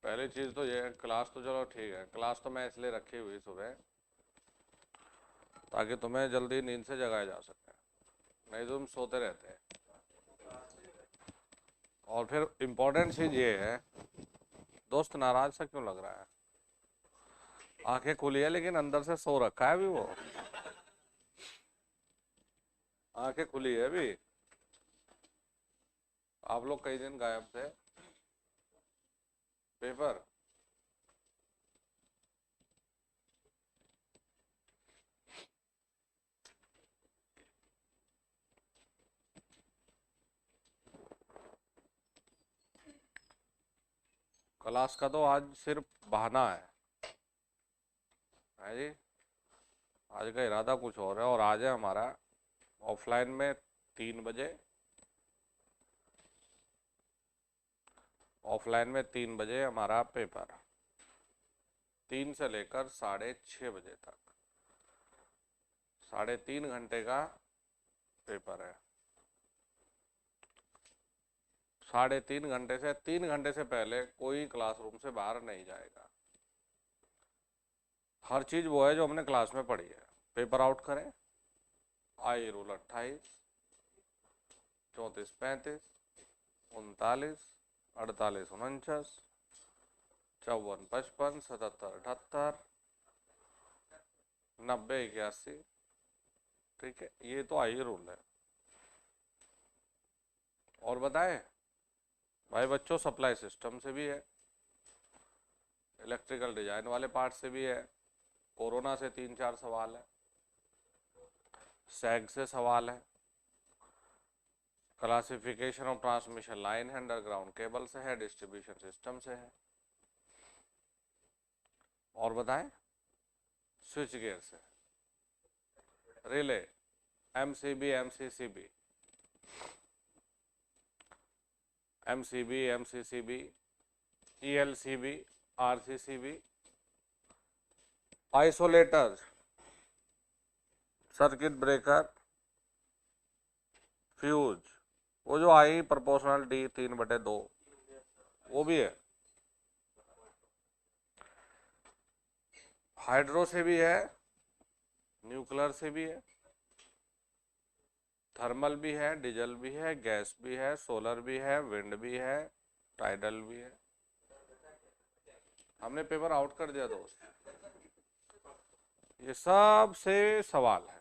पहली चीज तो ये है, क्लास तो चलो ठीक है, क्लास तो मैं इसलिए रखी हुई सुबह ताकि तुम्हें जल्दी नींद से जगाया जा सके, नहीं तो तुम सोते रहते हैं। और फिर इम्पोर्टेंट चीज ये है, दोस्त नाराज सा क्यों लग रहा है? आंखें खुली है लेकिन अंदर से सो रखा है अभी वो। आंखें खुली है अभी। आप लोग कई दिन गायब थे। पेपर क्लास का तो आज सिर्फ बहाना है जी। आज का इरादा कुछ और है, और आज है हमारा ऑफलाइन में 3 बजे, ऑफलाइन में 3 बजे हमारा पेपर, 3 से लेकर 6:30 बजे तक 3.5 घंटे का पेपर है। 3.5 घंटे से 3 घंटे से पहले कोई क्लासरूम से बाहर नहीं जाएगा। हर चीज वो है जो हमने क्लास में पढ़ी है। पेपर आउट करें, आई रूल 28, 34, 35, 39, 48, 49, 54, 55, 77, 78, 90, 81। ठीक है, ये तो आई रूल है। और बताएं भाई बच्चों, सप्लाई सिस्टम से भी है, इलेक्ट्रिकल डिजाइन वाले पार्ट से भी है, कोरोना से 3-4 सवाल है, सैग से सवाल है, क्लासिफिकेशन ऑफ ट्रांसमिशन लाइन है, अंडरग्राउंड केबल से है, डिस्ट्रीब्यूशन सिस्टम से है। और बताएं, स्विच गियर से, relay, MCB, MCCB, MCB, MCCB, ELCB, RCCB, isolator, circuit breaker, fuse, वो जो आई प्रोपोर्शनल डी 3/2 वो भी है। हाइड्रो से भी है, न्यूक्लियर से भी है, थर्मल भी है, डीजल भी है, गैस भी है, सोलर भी है, विंड भी है, टाइडल भी है। हमने पेपर आउट कर दिया दोस्त। ये सब से सवाल है,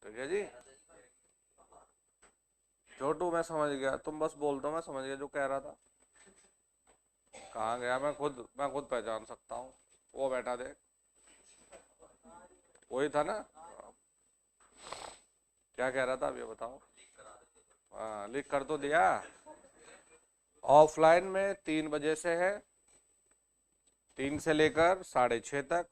ठीक है जी। छोटू मैं समझ गया, तुम बस बोल दो, मैं समझ गया जो कह रहा था। कहाँ गया? मैं खुद पहचान सकता हूँ। वो बैठा दे, वही था ना। क्या कह रहा था अब ये बताओ। हाँ, लिख कर तो दिया। ऑफलाइन में 3 बजे से है, 3 से लेकर 6:30 तक।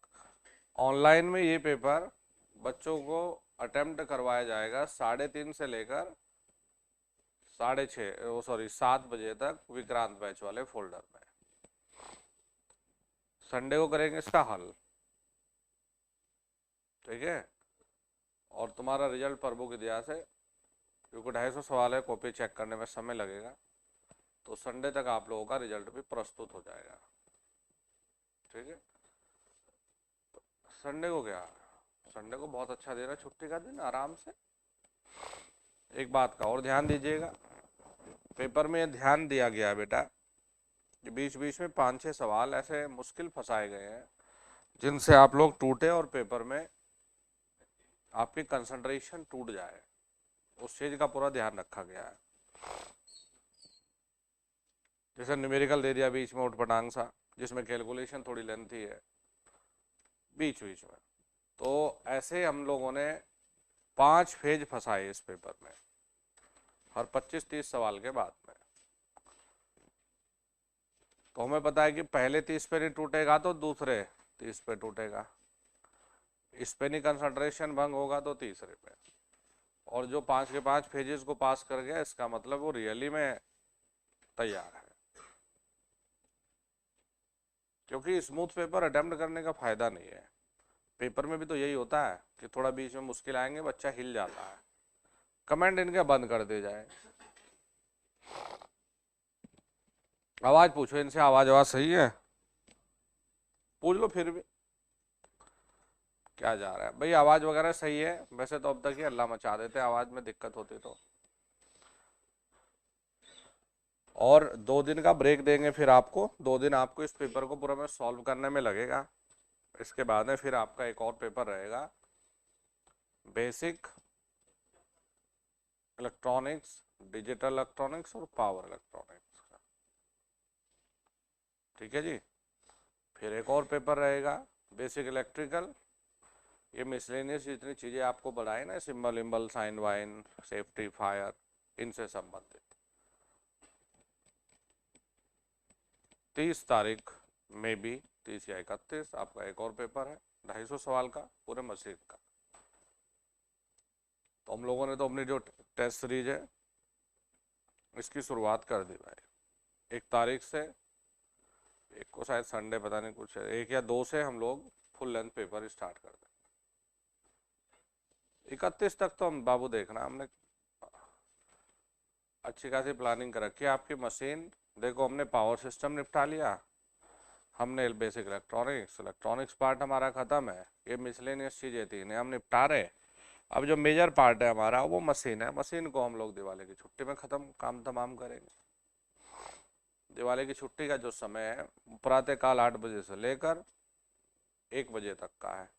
ऑनलाइन में ये पेपर बच्चों को अटेम्प्ट करवाया जाएगा 3:30 से लेकर 7 बजे तक, विक्रांत बैच वाले फोल्डर में। संडे को करेंगे इसका हल, ठीक है। और तुम्हारा रिजल्ट प्रभु की दया से, क्योंकि 250 सवाल है, कॉपी चेक करने में समय लगेगा, तो संडे तक आप लोगों का रिजल्ट भी प्रस्तुत हो जाएगा, ठीक है। संडे को क्या, संडे को बहुत अच्छा दिन है, छुट्टी का दिन, आराम से। एक बात का और ध्यान दीजिएगा, पेपर में ध्यान दिया गया है बेटा, बीच बीच में 5-6 सवाल ऐसे मुश्किल फंसाए गए हैं जिनसे आप लोग टूटे और पेपर में आपकी कंसंट्रेशन टूट जाए, उस चीज का पूरा ध्यान रखा गया है। जैसे न्यूमेरिकल दे दिया बीच में उठपटांग सा, जिसमें कैलकुलेशन थोड़ी लेंथी है बीच बीच में, तो ऐसे हम लोगों ने 5 फेज फंसाए इस पेपर में, हर 25-30 सवाल के बाद में। तो हमें पता है कि पहले 30 पे नहीं टूटेगा तो दूसरे 30 पे टूटेगा, इस पे नहीं कंसंट्रेशन भंग होगा तो तीसरे पे। और जो 5 के 5 फेजेस को पास कर गया, इसका मतलब वो रियली में तैयार है। क्योंकि स्मूथ पेपर अटेम्प्ट करने का फायदा नहीं है। पेपर में भी तो यही होता है कि थोड़ा बीच में मुश्किल आएंगे, बच्चा हिल जाता है, कमेंट इनके बंद कर दे जाए। आवाज पूछो इनसे, आवाज सही है, पूछ लो फिर भी क्या जा रहा है भाई। आवाज वगैरह सही है वैसे तो, अब तक ही अल्लाह मचा देते आवाज में दिक्कत होती तो। और 2 दिन का ब्रेक देंगे फिर आपको, 2 दिन आपको इस पेपर को पूरा में सॉल्व करने में लगेगा। इसके बाद में फिर आपका एक और पेपर रहेगा, बेसिक इलेक्ट्रॉनिक्स, डिजिटल इलेक्ट्रॉनिक्स और पावर इलेक्ट्रॉनिक्स का। ठीक है जी। फिर एक और पेपर रहेगा बेसिक इलेक्ट्रिकल, ये मिसलेनियस जितनी चीजें आपको बढ़ाए ना, सिंबल इम्बल साइन वाइन सेफ्टी फायर, इनसे संबंधित। 30 तारीख में भी 30 या 31 आपका एक और पेपर है 250 सवाल का पूरे मशीन का। तो हम लोगों ने तो अपनी जो टेस्ट सीरीज है इसकी शुरुआत कर दी भाई। 1 तारीख से, एक को शायद संडे पता नहीं कुछ है, 1 या 2 से हम लोग फुल लेंथ पेपर स्टार्ट कर दें। 31 तक तो हम बाबू देखना, हमने अच्छी खासी प्लानिंग कर रखी है। आपकी मशीन देखो, हमने पावर सिस्टम निपटा लिया, हमने बेसिक इलेक्ट्रॉनिक्स पार्ट हमारा खत्म है, ये मिसलेनियस चीजें थी इन्हें हम निपटा रहे। अब जो मेजर पार्ट है हमारा वो मशीन है, मशीन को हम लोग दिवाली की छुट्टी में खत्म काम तमाम करेंगे। दिवाली की छुट्टी का जो समय है प्रातः काल 8 बजे से लेकर 1 बजे तक का है।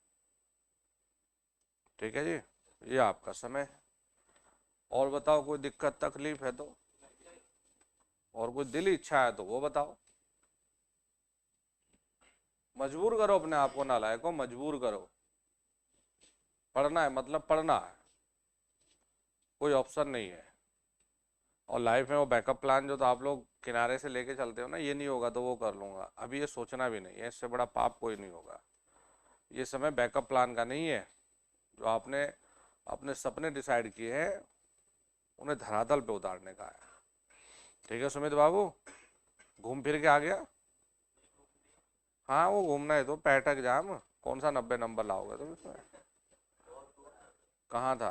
ठीक है जी, ये आपका समय है। और बताओ कोई दिक्कत तकलीफ है तो, और कोई दिली इच्छा है तो वो बताओ। मजबूर करो अपने आप को, नालायक को मजबूर करो। पढ़ना है मतलब पढ़ना है, कोई ऑप्शन नहीं है। और लाइफ में वो बैकअप प्लान जो तो आप लोग किनारे से लेके चलते हो ना, ये नहीं होगा तो वो कर लूंगा, अभी ये सोचना भी नहीं है, इससे बड़ा पाप कोई नहीं होगा। ये समय बैकअप प्लान का नहीं है। जो आपने अपने सपने डिसाइड किए हैं उन्हें धरातल पे उतारने का है। ठीक है सुमित बाबू, घूम फिर के आ गया। हाँ वो घूमना है तो पैटक जाम, कौन सा 90 नंबर लाओगे तुम इसमें। कहाँ था।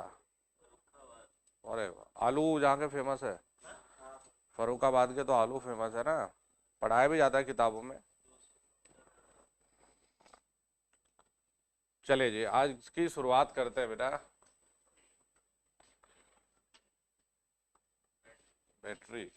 अरे आलू जहाँ के फेमस है, फरुखाबाद के तो आलू फेमस है ना, पढ़ाया भी जाता है किताबों में। चलिए जी, आज की शुरुआत करते हैं बेटा। बैटरी,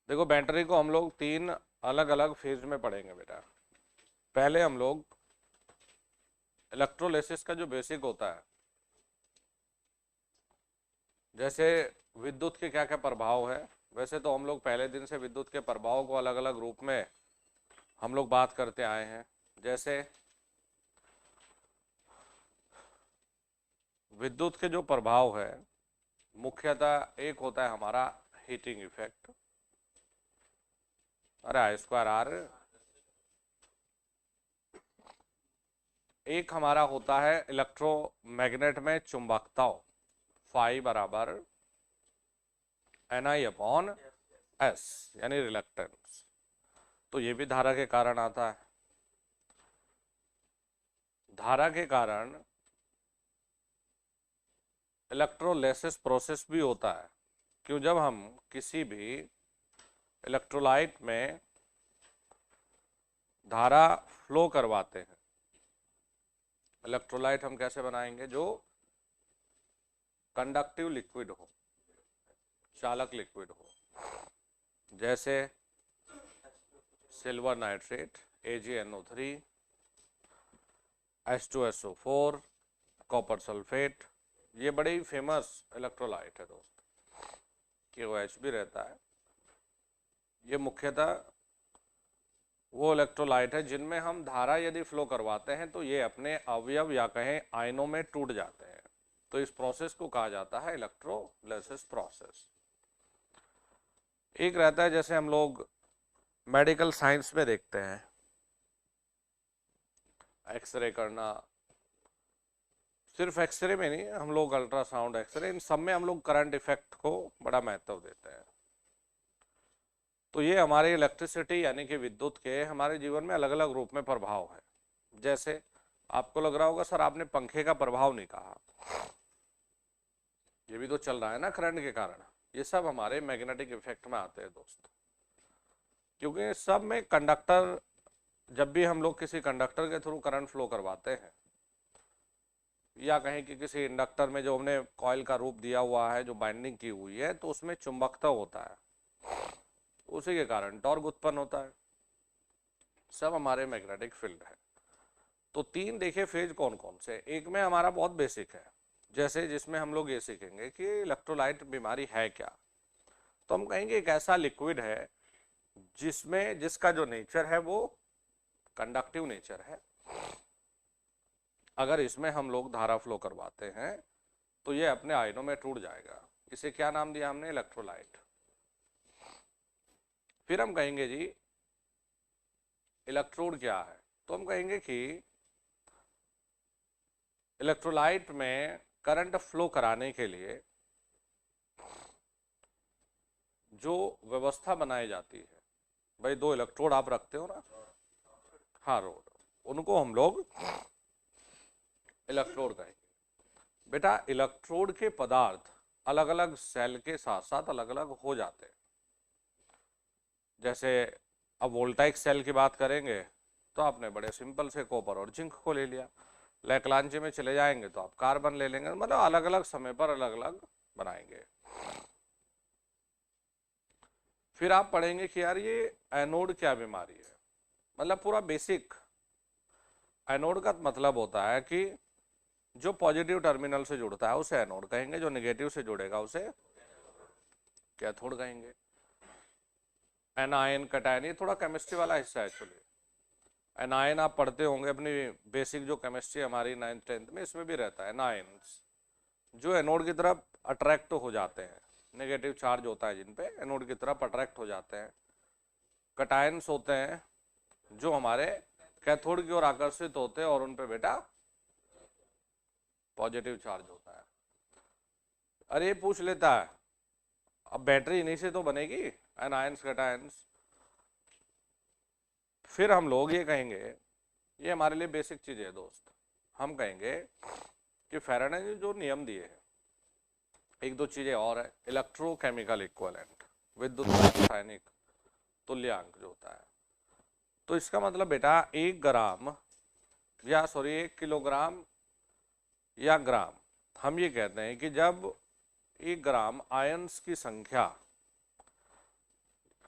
देखो बैटरी को हम लोग 3 अलग अलग फेज में पढ़ेंगे बेटा। पहले हम लोग इलेक्ट्रोलिसिस का जो बेसिक होता है, जैसे विद्युत के क्या क्या प्रभाव है, वैसे तो हम लोग पहले दिन से विद्युत के प्रभाव को अलग अलग रूप में हम लोग बात करते आए हैं। जैसे विद्युत के जो प्रभाव है मुख्यतः एक होता है हमारा हीटिंग इफेक्ट, अरे आई स्क्वायर आर। एक हमारा होता है इलेक्ट्रोमैग्नेट में चुंबकत्व, फाई बराबर Ni अपॉन एस, यानी रिलक्टेंस। तो ये भी धारा के कारण आता है। धारा के कारण इलेक्ट्रोलिसिस प्रोसेस भी होता है। क्यों, जब हम किसी भी इलेक्ट्रोलाइट में धारा फ्लो करवाते हैं, इलेक्ट्रोलाइट हम कैसे बनाएंगे, जो कंडक्टिव लिक्विड हो, चालक लिक्विड हो, जैसे silver nitrate AgNO3, H2SO4, copper sulphate, ये बड़े ही फेमस इलेक्ट्रोलाइट है दोस्त। KOH भी रहता है। ये मुख्यतः वो इलेक्ट्रोलाइट है जिनमें हम धारा यदि फ्लो करवाते हैं तो ये अपने अवयव या कहें आयनों में टूट जाते हैं। तो इस प्रोसेस को कहा जाता है इलेक्ट्रोलिसिस प्रोसेस। एक रहता है जैसे हम लोग मेडिकल साइंस में देखते हैं, एक्सरे करना, सिर्फ एक्सरे में नहीं, हम लोग अल्ट्रासाउंड, एक्सरे, इन सब में हम लोग करंट इफेक्ट को बड़ा महत्व देते हैं। तो ये हमारे इलेक्ट्रिसिटी यानी कि विद्युत के हमारे जीवन में अलग अलग रूप में प्रभाव है। जैसे आपको लग रहा होगा सर आपने पंखे का प्रभाव नहीं कहा, ये भी तो चल रहा है ना करंट के कारण। ये सब हमारे मैग्नेटिक इफेक्ट में आते हैं दोस्त, क्योंकि सब में कंडक्टर, जब भी हम लोग किसी कंडक्टर के थ्रू करंट फ्लो करवाते हैं, या कहें कि किसी इंडक्टर में जो हमने कॉइल का रूप दिया हुआ है, जो बाइंडिंग की हुई है, तो उसमें चुंबकत्व होता है, उसी के कारण टॉर्क उत्पन्न होता है। सब हमारे मैग्नेटिक फील्ड है। तो तीन देखे फेज कौन कौन से, एक में हमारा बहुत बेसिक है, जैसे जिसमें हम लोग ये सीखेंगे कि इलेक्ट्रोलाइट बीमारी है क्या। तो हम कहेंगे एक ऐसा लिक्विड है जिसका जो नेचर है वो कंडक्टिव नेचर है। अगर इसमें हम लोग धारा फ्लो करवाते हैं तो ये अपने आयनों में टूट जाएगा। इसे क्या नाम दिया हमने, इलेक्ट्रोलाइट। फिर हम कहेंगे जी इलेक्ट्रोड क्या है, तो हम कहेंगे कि इलेक्ट्रोलाइट में करंट फ्लो कराने के लिए जो व्यवस्था बनाई जाती है, भाई दो इलेक्ट्रोड आप रखते हो ना, हाँ रोड, उनको हम लोग इलेक्ट्रोड कहेंगे। बेटा इलेक्ट्रोड के पदार्थ अलग अलग सेल के साथ साथ अलग अलग हो जाते हैं। जैसे अब वोल्टाइक सेल की बात करेंगे तो आपने बड़े सिंपल से कॉपर और जिंक को ले लिया। लैक्लांचे में चले जाएंगे तो आप कार्बन ले लेंगे, मतलब अलग अलग समय पर अलग अलग बनाएंगे। फिर आप पढ़ेंगे कि यार ये एनोड क्या बीमारी है, मतलब पूरा बेसिक। एनोड का मतलब होता है कि जो पॉजिटिव टर्मिनल से जुड़ता है उसे एनोड कहेंगे, जो नेगेटिव से जुड़ेगा उसे कैथोड कहेंगे। एनायन, कैटायन, ये थोड़ा केमिस्ट्री वाला हिस्सा है एक्चुअली। एनायन आप पढ़ते होंगे अपनी बेसिक जो केमिस्ट्री हमारी 9th 10th में, इसमें भी रहता है एनायंस, जो एनोड की तरफ अट्रैक्ट हो जाते हैं, नेगेटिव चार्ज होता है जिन पे, एनोड की तरफ अट्रैक्ट हो जाते हैं। कैटायंस होते हैं जो हमारे कैथोड की ओर आकर्षित होते हैं और उन पे बेटा पॉजिटिव चार्ज होता है। अरे ये पूछ लेता है अब बैटरी इन्हीं से तो बनेगी, एनायंस कैटायंस। फिर हम लोग ये कहेंगे, ये हमारे लिए बेसिक चीज है दोस्त, हम कहेंगे कि फैराडे ने जो नियम दिए हैं, एक दो चीजें और है, इलेक्ट्रोकेमिकल इक्विवेलेंट, विद्युत रासायनिक तुल्यांक जो होता है। तो इसका मतलब बेटा 1 ग्राम या 1 किलोग्राम या ग्राम, हम ये कहते हैं कि जब 1 ग्राम आयंस की संख्या,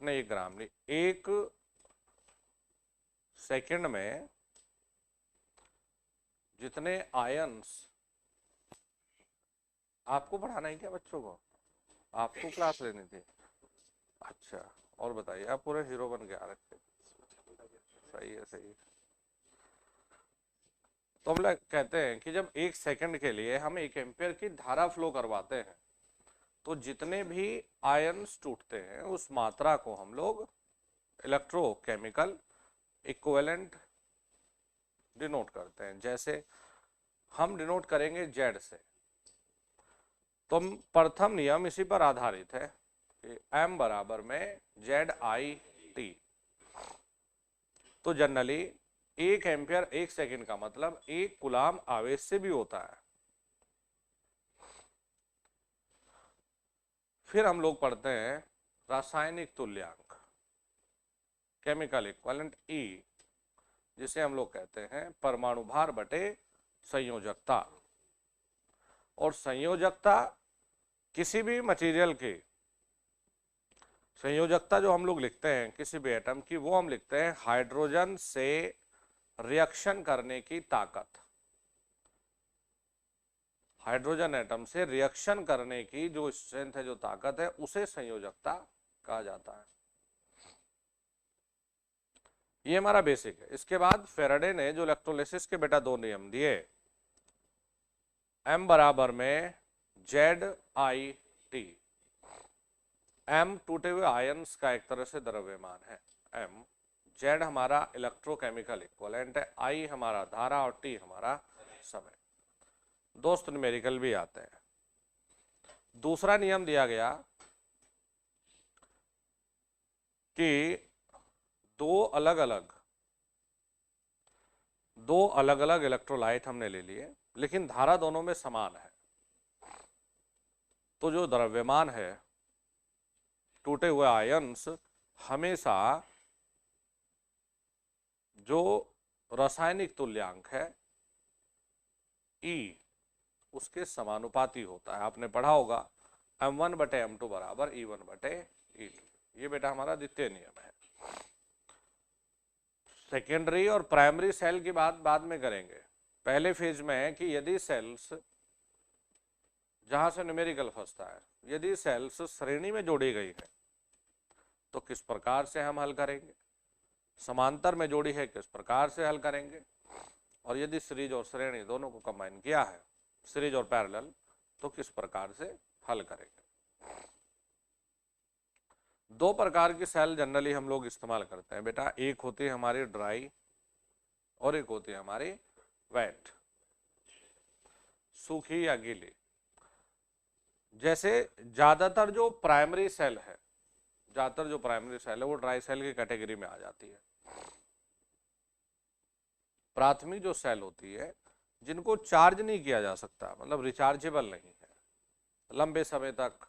नहीं 1 ग्राम नहीं, 1 सेकंड में जितने आयंस, आपको पढ़ाना है क्या बच्चों को, आपको क्लास लेनी थी? अच्छा, और बताइए, आप पूरे हीरो बन के आ रखे। सही है सही है। तो हम लोग कहते हैं कि जब 1 सेकंड के लिए हम 1 एम्पियर की धारा फ्लो करवाते हैं तो जितने भी आयंस टूटते हैं उस मात्रा को हम लोग इलेक्ट्रोकेमिकल इक्विवेलेंट डिनोट करते हैं। जैसे हम डिनोट करेंगे जेड से, तो प्रथम नियम इसी पर आधारित है कि M बराबर में ZIT। तो जनरली 1 एम्पियर 1 सेकंड का मतलब 1 कूलाम आवेश से भी होता है। फिर हम लोग पढ़ते हैं रासायनिक तुल्यांक, केमिकल इक्विवेलेंट E, जिसे हम लोग कहते हैं परमाणु भार बटे संयोजकता। और संयोजकता किसी भी मटेरियल की संयोजकता जो हम लोग लिखते हैं किसी भी एटम की, वो हम लिखते हैं हाइड्रोजन से रिएक्शन करने की ताकत। हाइड्रोजन एटम से रिएक्शन करने की जो स्ट्रेंथ है, जो ताकत है, उसे संयोजकता कहा जाता है। ये हमारा बेसिक है। इसके बाद फेराडे ने जो इलेक्ट्रोलिसिस के बेटा 2 नियम दिए, M बराबर में ZIT। M टूटे हुए आयंस का एक तरह से द्रव्यमान है M, Z हमारा इलेक्ट्रोकेमिकल इक्विवेलेंट है, I हमारा धारा और T हमारा समय। दोस्त न्यूमेरिकल भी आते हैं। दूसरा नियम दिया गया कि दो अलग अलग इलेक्ट्रोलाइट हमने ले लिए, लेकिन धारा दोनों में समान है। तो जो द्रव्यमान है, टूटे हुए आयंस हमेशा जो रासायनिक तुल्यांक है E उसके समानुपाती होता है। आपने पढ़ा होगा M1 बटे M2 बराबर E1 बटे E2। ये बेटा हमारा द्वितीय नियम है। सेकेंडरी और प्राइमरी सेल की बात बाद में करेंगे। पहले फेज में है कि यदि सेल्स, जहां से न्यूमेरिकल फंसता है, यदि सेल्स श्रेणी में जोड़ी गई है तो किस प्रकार से हम हल करेंगे, समांतर में जोड़ी है किस प्रकार से हल करेंगे, और यदि सीरीज और श्रेणी दोनों को कंबाइन किया है, सीरीज और पैरेलल, तो किस प्रकार से हल करेंगे। दो प्रकार की सेल जनरली हम लोग इस्तेमाल करते हैं बेटा। एक होती है हमारी ड्राई और एक होती है हमारी वेट, सूखी या गीली। जैसे ज्यादातर जो प्राइमरी सेल है वो ड्राई सेल की कैटेगरी में आ जाती है। प्राथमिक जो सेल होती है जिनको चार्ज नहीं किया जा सकता, मतलब रिचार्जेबल नहीं है, लंबे समय तक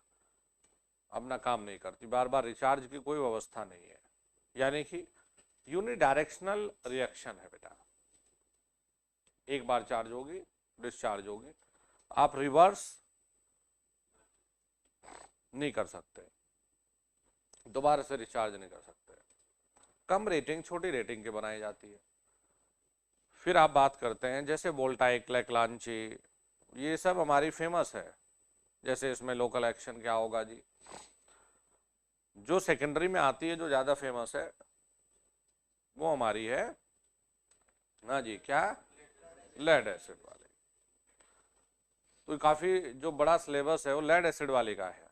अपना काम नहीं करती, बार बार रिचार्ज की कोई व्यवस्था नहीं है, यानी कि यूनिडायरेक्शनल रिएक्शन है बेटा। एक बार चार्ज होगी, डिस्चार्ज होगी, आप रिवर्स नहीं कर सकते, दोबारा से रिचार्ज नहीं कर सकते। कम रेटिंग, छोटी रेटिंग की बनाई जाती है। फिर आप बात करते हैं जैसे वोल्टाइक, लैक्लांची, ये सब हमारी फेमस है। जैसे इसमें लोकल एक्शन क्या होगा जी, जो सेकेंडरी में आती है, जो ज्यादा फेमस है वो हमारी है ना जी, क्या, लेड एसिड वाली। तो काफी जो बड़ा सिलेबस है वो लेड एसिड वाली का है,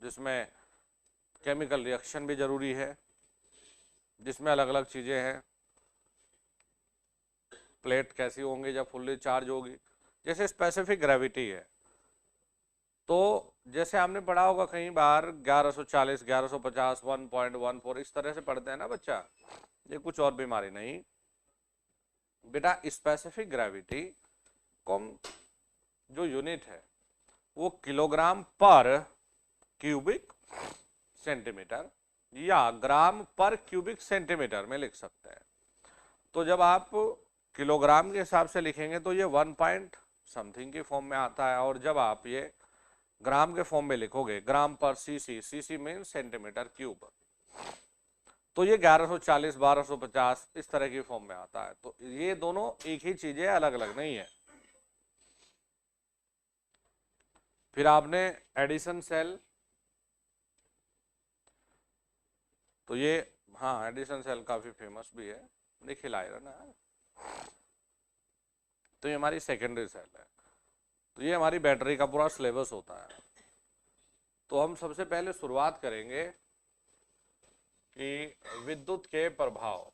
जिसमें केमिकल रिएक्शन भी जरूरी है, जिसमें अलग अलग चीजें हैं। प्लेट कैसी होंगी जब फुल्ली चार्ज होगी, जैसे स्पेसिफिक ग्रेविटी है। तो जैसे आपने पढ़ा होगा कई बार 1140, 1150, 1.14, इस तरह से पढ़ते हैं ना बच्चा, ये कुछ और बीमारी नहीं बेटा। स्पेसिफिक ग्रेविटी कम जो यूनिट है वो किलोग्राम पर क्यूबिक सेंटीमीटर या ग्राम पर क्यूबिक सेंटीमीटर में लिख सकते हैं। तो जब आप किलोग्राम के हिसाब से लिखेंगे तो ये 1 पॉइंट समथिंग की फॉर्म में आता है, और जब आप ये ग्राम के फॉर्म में लिखोगे, ग्राम पर CC, CC mean centimetre cube, तो ये 1140, 1250 इस तरह की फॉर्म में आता है। तो ये दोनों एक ही चीज है, अलग अलग नहीं है। फिर आपने एडिशन सेल, तो ये, हाँ एडिशन सेल काफी फेमस भी है, निखिल आयरन है। तो ये हमारी सेकेंडरी सेल है। तो ये हमारी बैटरी का पूरा सिलेबस होता है। तो हम सबसे पहले शुरुआत करेंगे कि विद्युत के प्रभाव,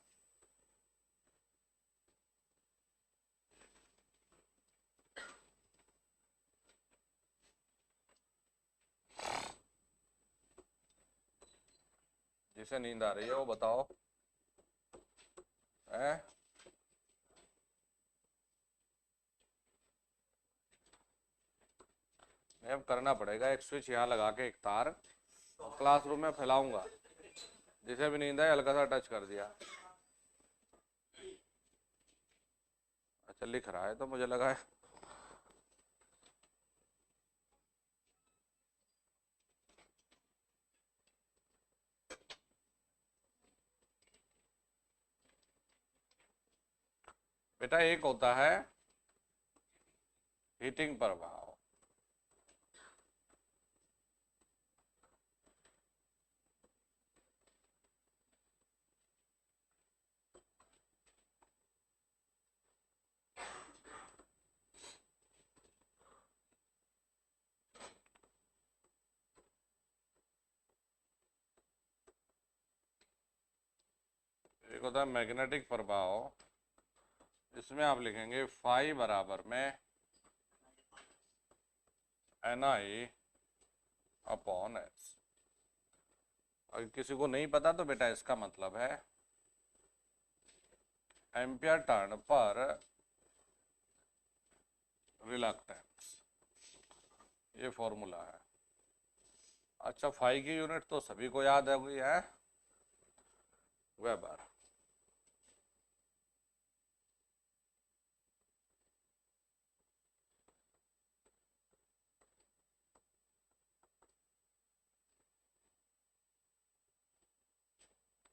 जिसे नींद आ रही है वो बताओ है? अब करना पड़ेगा, एक स्विच यहाँ लगा के एक तार क्लासरूम में फैलाऊंगा, जिसे भी नींद आए हल्का सा टच कर दिया। अच्छा लिख रहा है तो मुझे लगा है। बेटा एक होता है हीटिंग प्रभाव, एक होता है मैग्नेटिक प्रभाव। इसमें आप लिखेंगे फाई बराबर में Ni/S। अगर किसी को नहीं पता तो बेटा इसका मतलब है एम्पियर टर्न पर रिलक्टेंस, ये फॉर्मूला है। अच्छा, फाई की यूनिट तो सभी को याद है, कोई है? वेबर।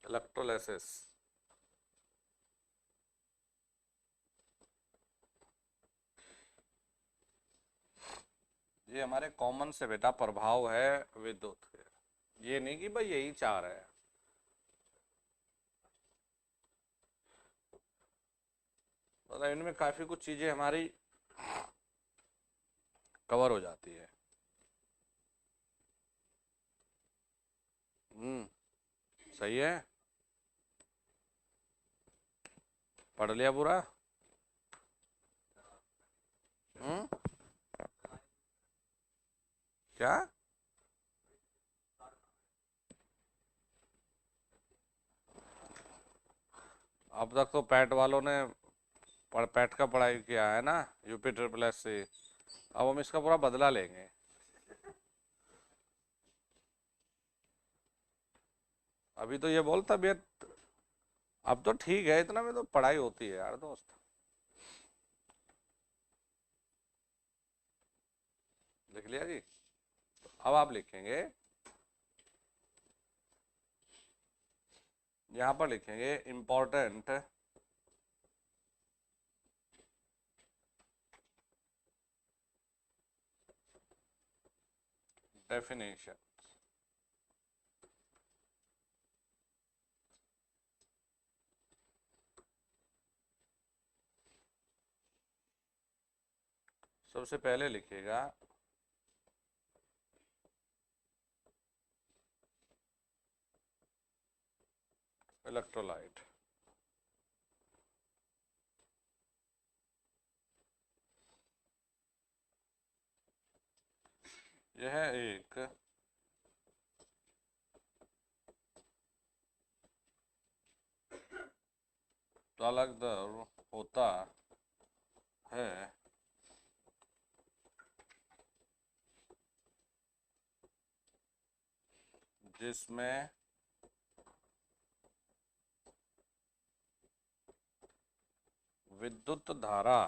इलेक्ट्रोलाइसिस, ये हमारे कॉमन से बेटा प्रभाव है विद्युत के, ये नहीं कि भाई यही चार है। मतलब इनमें काफी कुछ चीजें हमारी कवर हो जाती है। सही है, पढ़ लिया पूरा। क्या? अब तक तो पैट वालों ने पैट का पढ़ाई किया है ना, यूपी ट्रिपल एस से। अब हम इसका पूरा बदला लेंगे। अभी तो ये बोल तबीयत, अब तो ठीक है, इतना में तो पढ़ाई होती है यार दोस्त। लिख लिया जी? तो अब आप लिखेंगे, यहां पर लिखेंगे इंपॉर्टेंट डेफिनेशन। सबसे पहले लिखिएगा इलेक्ट्रोलाइट। यह एक चालक द्रव होता है जिसमें विद्युत धारा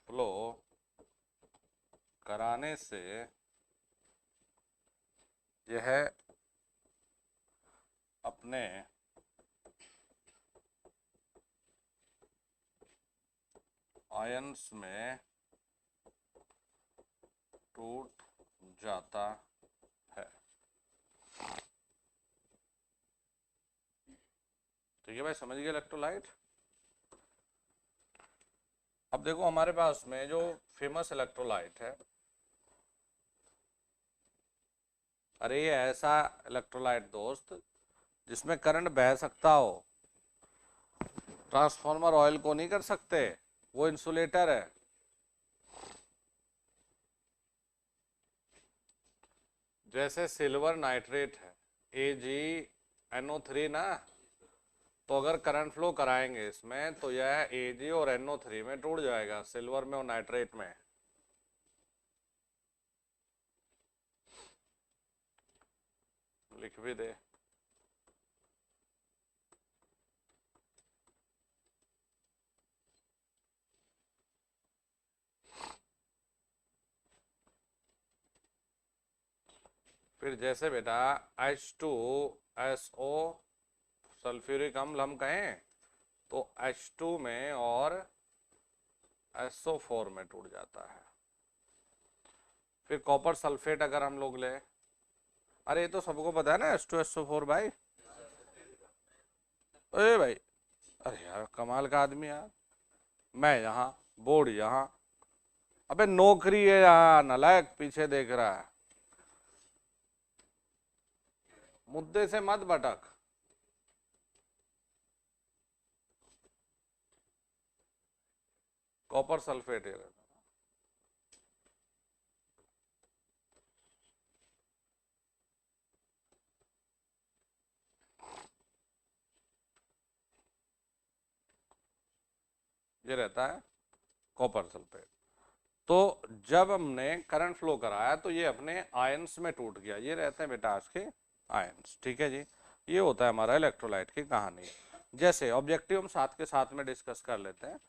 फ्लो कराने से यह अपने आयन्स में टूट जाता है। ठीक है भाई, समझ गए इलेक्ट्रोलाइट? अब देखो हमारे पास में जो फेमस इलेक्ट्रोलाइट है, अरे ये ऐसा इलेक्ट्रोलाइट दोस्त जिसमें करंट बह सकता हो। ट्रांसफार्मर ऑयल को नहीं कर सकते, वो इंसुलेटर है। जैसे सिल्वर नाइट्रेट है AgNO3 ना, तो अगर करंट फ्लो कराएंगे इसमें तो यह Ag और NO3 में टूट जाएगा, सिल्वर में और नाइट्रेट में। लिख भी दे। फिर जैसे बेटा H2SO सल्फ्यूरिक अम्ल हम कहें तो H2 में और SO4 में टूट जाता है। फिर कॉपर सल्फेट अगर हम लोग ले, अरे ये तो सबको पता है ना H2SO4 भाई। अरे भाई, अरे यार कमाल का आदमी यार। मैं यहाँ, बोर्ड यहाँ, अबे नौकरी है यहाँ, नालायक पीछे देख रहा है। मुद्दे से मत भटक। कॉपर सल्फेट ये रहता है। ये रहता है कॉपर सल्फेट। तो जब हमने करंट फ्लो कराया तो ये अपने आयंस में टूट गया। ये रहते हैं बेटा आज के आयंस। ठीक है जी, ये होता है हमारा इलेक्ट्रोलाइट की कहानी। जैसे ऑब्जेक्टिव हम साथ के साथ में डिस्कस कर लेते हैं।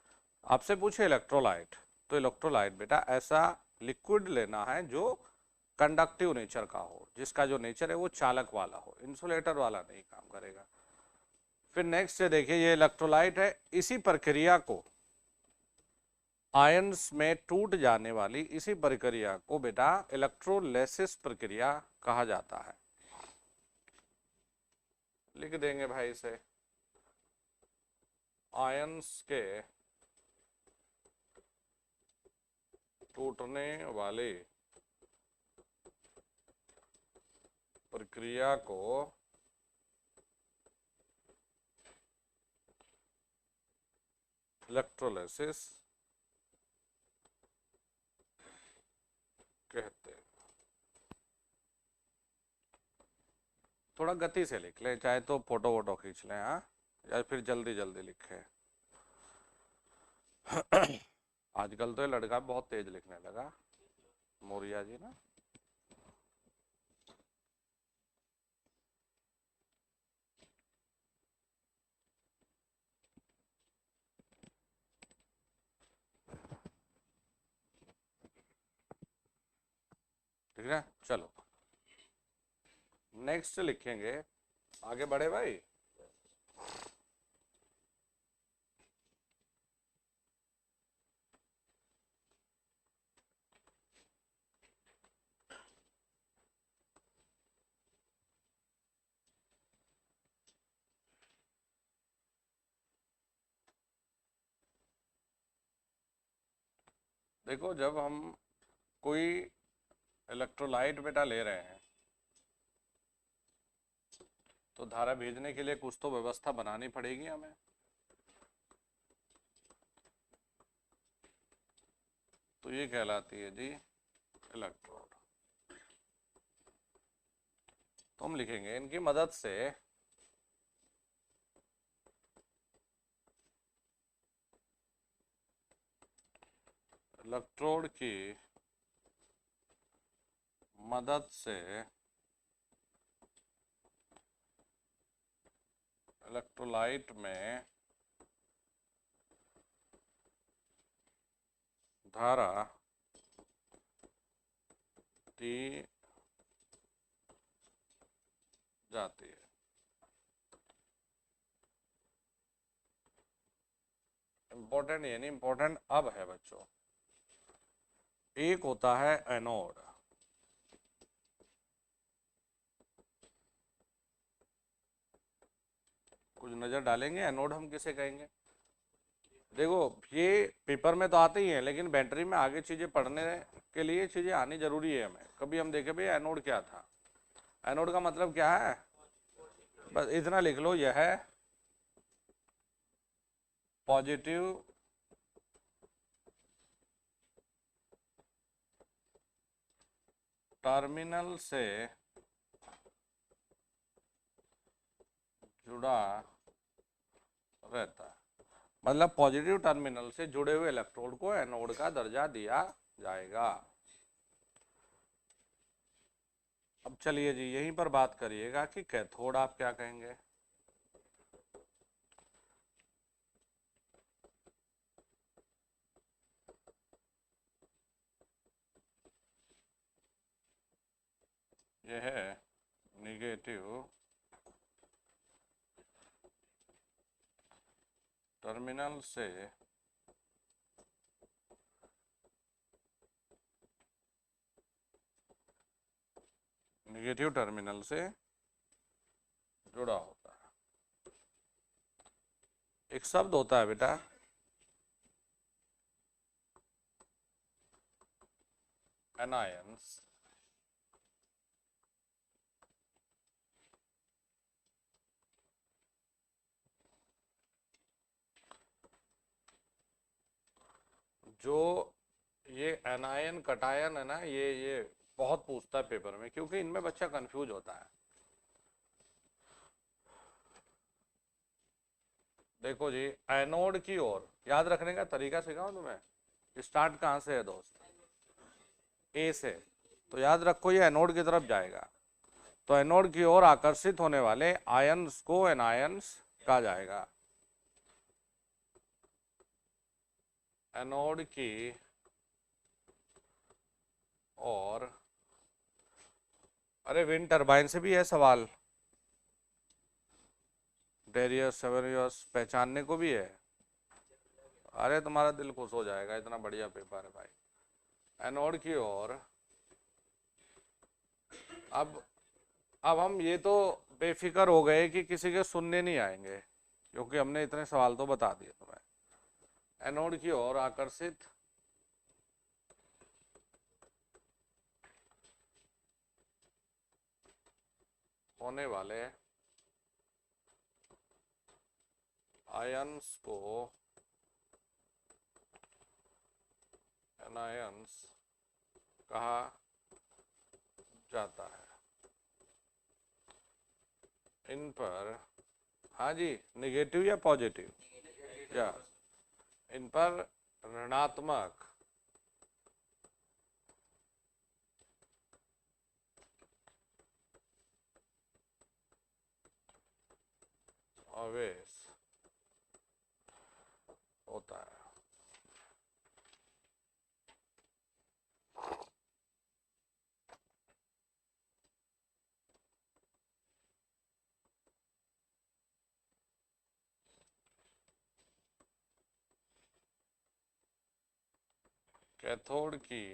आपसे पूछे इलेक्ट्रोलाइट, तो इलेक्ट्रोलाइट बेटा ऐसा लिक्विड लेना है जो कंडक्टिव नेचर का हो, जिसका जो नेचर है वो चालक वाला हो, इंसुलेटर वाला नहीं काम करेगा। फिर नेक्स्ट से देखिए, ये इलेक्ट्रोलाइट है, इसी प्रक्रिया को आयंस में टूट जाने वाली इसी प्रक्रिया को बेटा इलेक्ट्रोलिसिस प्रक्रिया कहा जाता है। लिख देंगे भाई इसे, आयंस के टूटने वाली प्रक्रिया को इलेक्ट्रोलिसिस कहते हैं। थोड़ा गति से लिख लें, चाहे तो फोटो वोटो खींच लें, हाँ, या फिर जल्दी जल्दी लिखें। आजकल तो ये लड़का बहुत तेज लिखने लगा, मौर्या जी ना। ठीक है, चलो नेक्स्ट लिखेंगे, आगे बढ़े भाई। देखो, जब हम कोई इलेक्ट्रोलाइट बेटा ले रहे हैं तो धारा भेजने के लिए कुछ तो व्यवस्था बनानी पड़ेगी हमें। तो ये कहलाती है जी इलेक्ट्रोड। तो हम लिखेंगे इनकी मदद से इलेक्ट्रोड की मदद से इलेक्ट्रोलाइट में धारा दी जाती है। इंपॉर्टेंट यानी इंपॉर्टेंट अब है बच्चों, एक होता है एनोड, कुछ नजर डालेंगे एनोड हम किसे कहेंगे। देखो, ये पेपर में तो आते ही हैं, लेकिन बैटरी में आगे चीजें पढ़ने के लिए चीजें आनी जरूरी है हमें। कभी हम देखे भाई एनोड क्या था, एनोड का मतलब क्या है, बस इतना लिख लो, यह है पॉजिटिव टर्मिनल से जुड़ा रहता है। मतलब पॉजिटिव टर्मिनल से जुड़े हुए इलेक्ट्रोड को एनोड का दर्जा दिया जाएगा। अब चलिए जी, यहीं पर बात करिएगा कि कैथोड आप क्या कहेंगे। यह है निगेटिव टर्मिनल से जुड़ा होता है। एक शब्द होता है बेटा एनायंस, जो ये एनायन कटायन है ना, ये बहुत पूछता है पेपर में, क्योंकि इनमें बच्चा कंफ्यूज होता है। देखो जी, एनोड की ओर याद रखने का तरीका सिखाऊं तुम्हें? स्टार्ट कहाँ से है दोस्त? ए से। तो याद रखो ये एनोड की तरफ जाएगा, तो एनोड की ओर आकर्षित होने वाले आयंस को एनायंस कहा जाएगा। एनोड की और, अरे विंड टरबाइन से भी है सवाल, डेरियस सेवेरियस पहचानने को भी है। अरे तुम्हारा दिल खुश हो जाएगा, इतना बढ़िया पेपर है भाई। एनोड की ओर, अब हम ये तो बेफिक्र हो गए कि किसी के सुनने नहीं आएंगे, क्योंकि हमने इतने सवाल तो बता दिए तुम्हें। एनोड की ओर आकर्षित होने वाले आयंस को एनायंस कहा जाता है। इन पर, हाँ जी, नेगेटिव या पॉजिटिव? या इन पर ऋणात्मक आवेश होता है। कैथोड की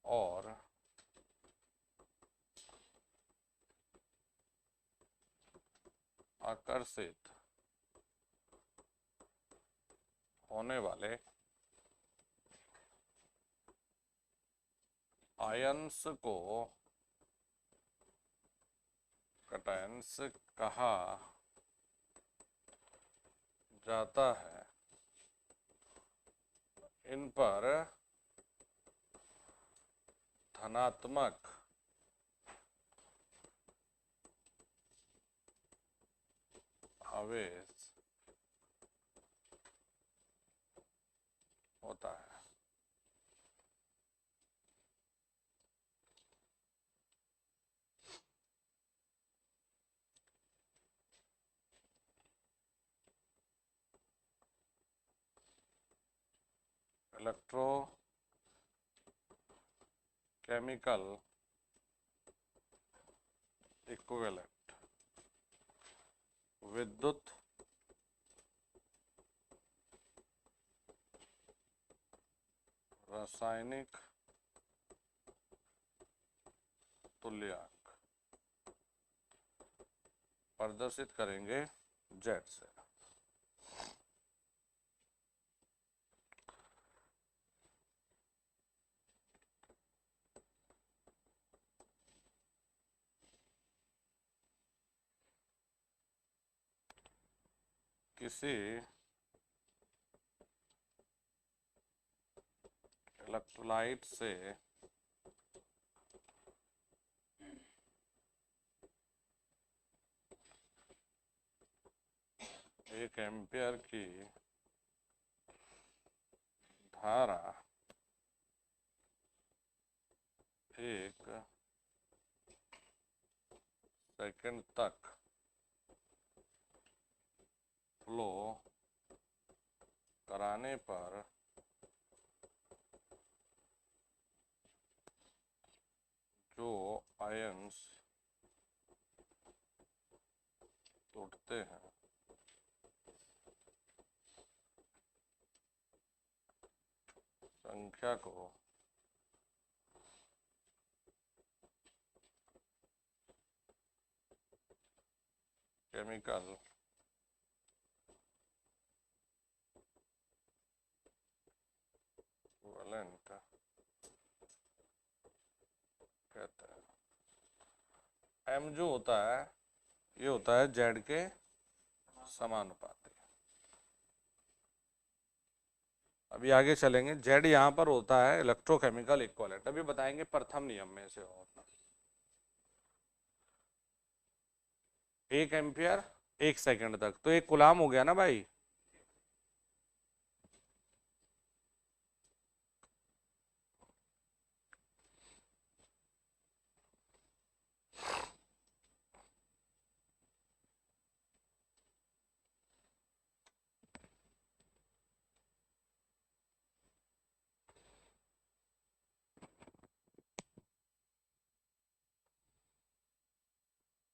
और आकर्षित होने वाले आयंस को कैटायंस कहा जाता है। इन पर धनात्मक आवेश होता है। इलेक्ट्रो केमिकल इक्विवेलेंट, विद्युत रासायनिक तुल्यांक प्रदर्शित करेंगे जेड से। किसी इलेक्ट्रोलाइट से एक एम्पियर की धारा एक सेकंड तक फ्लो कराने पर जो आयंस टूटते हैं संख्या को केमिकल इक्विवेलेंट कहते हैं। एम जो होता है ये होता है जेड के समानुपाती। अभी आगे चलेंगे। जेड यहाँ पर होता है इलेक्ट्रोकेमिकल इक्विवेलेंट, अभी बताएंगे प्रथम नियम में से होता 1 एम्पियर 1 सेकंड तक, तो 1 गुलाम हो गया ना भाई।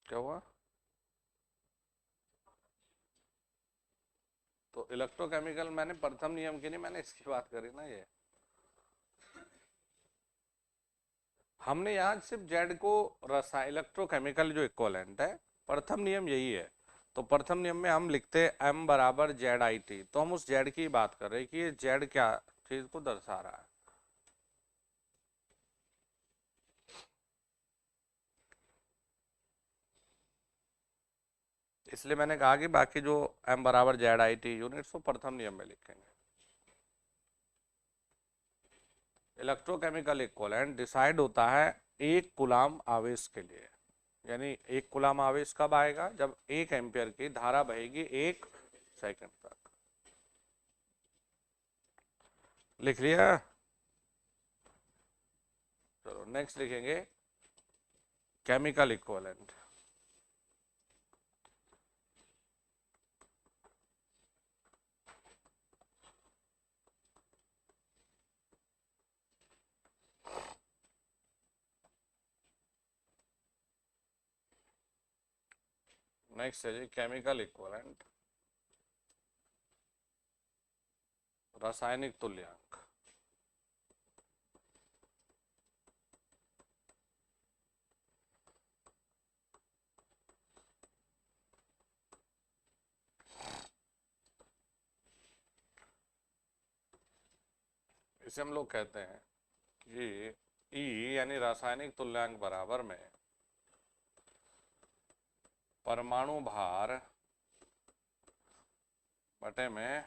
क्या हुआ? तो इलेक्ट्रोकेमिकल मैंने प्रथम नियम की नहीं, मैंने इसकी बात करी ना। ये हमने यहाँ सिर्फ जेड को रसायन इलेक्ट्रोकेमिकल जो इक्वलेंट है, प्रथम नियम यही है। तो प्रथम नियम में हम लिखते हैं एम बराबर जेड आई टी, तो हम उस जेड की बात कर रहे हैं कि ये जेड क्या चीज को दर्शा रहा है। इसलिए मैंने कहा कि बाकी जो एम बराबर जेड आई टी यूनिट्स वो प्रथम नियम में लिखेंगे। इलेक्ट्रोकेमिकल इक्वलेंट डिसाइड होता है 1 गुलाम आवेश के लिए, यानी 1 गुलाम आवेश कब आएगा? जब 1 एम्पियर की धारा बहेगी 1 सेकंड तक। लिख लिया? चलो नेक्स्ट लिखेंगे केमिकल इक्वलेंट। नेक्स्ट है जी केमिकल इक्वलेंट, रासायनिक तुल्यांक। इसे हम लोग कहते हैं कि ई यानी रासायनिक तुल्यांक बराबर में परमाणु भार बटे में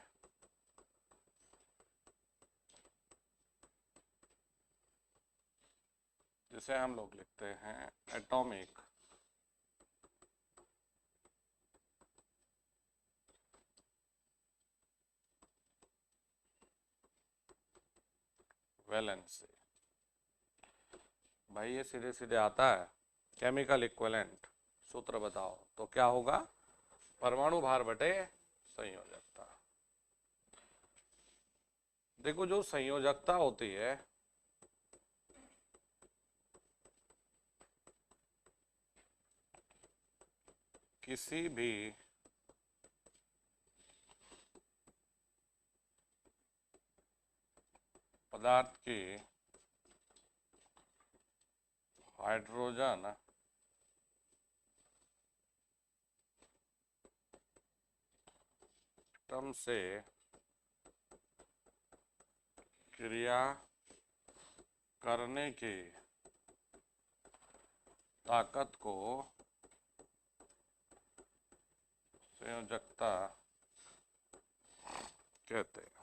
जिसे हम लोग लिखते हैं एटॉमिक वैलेंसी। भाई ये सीधे सीधे आता है। केमिकल इक्विवेलेंट सूत्र बताओ तो क्या होगा? परमाणु भार बटे संयोजकता। देखो जो संयोजकता होती है किसी भी पदार्थ की हाइड्रोजन एटम से क्रिया करने की ताकत को संयोजकता कहते हैं।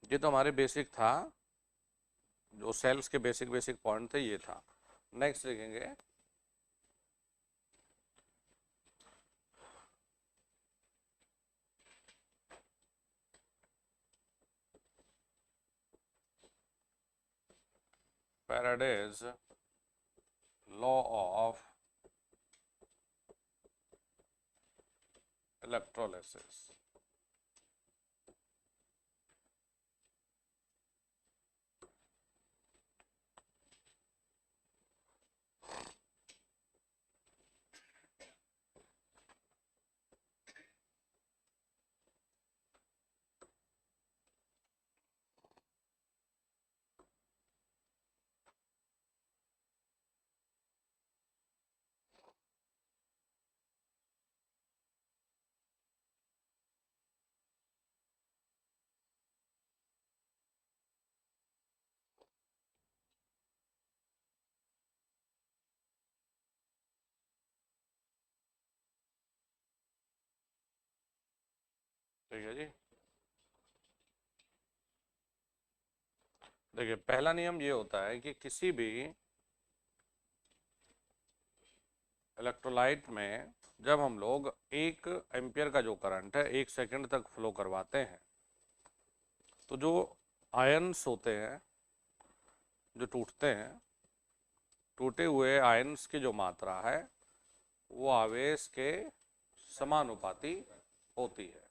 ये तो हमारे बेसिक था, जो सेल्स के बेसिक बेसिक पॉइंट थे ये था। नेक्स्ट लिखेंगे फैराडेज लॉ ऑफ इलेक्ट्रोलिसिस। ठीक है जी। देखिए पहला नियम ये होता है कि किसी भी इलेक्ट्रोलाइट में जब हम लोग 1 एम्पियर का जो करंट है 1 सेकंड तक फ्लो करवाते हैं, तो जो आयन्स होते हैं जो टूटते हैं, टूटे हुए आयन्स की जो मात्रा है वो आवेश के समानुपाती होती है।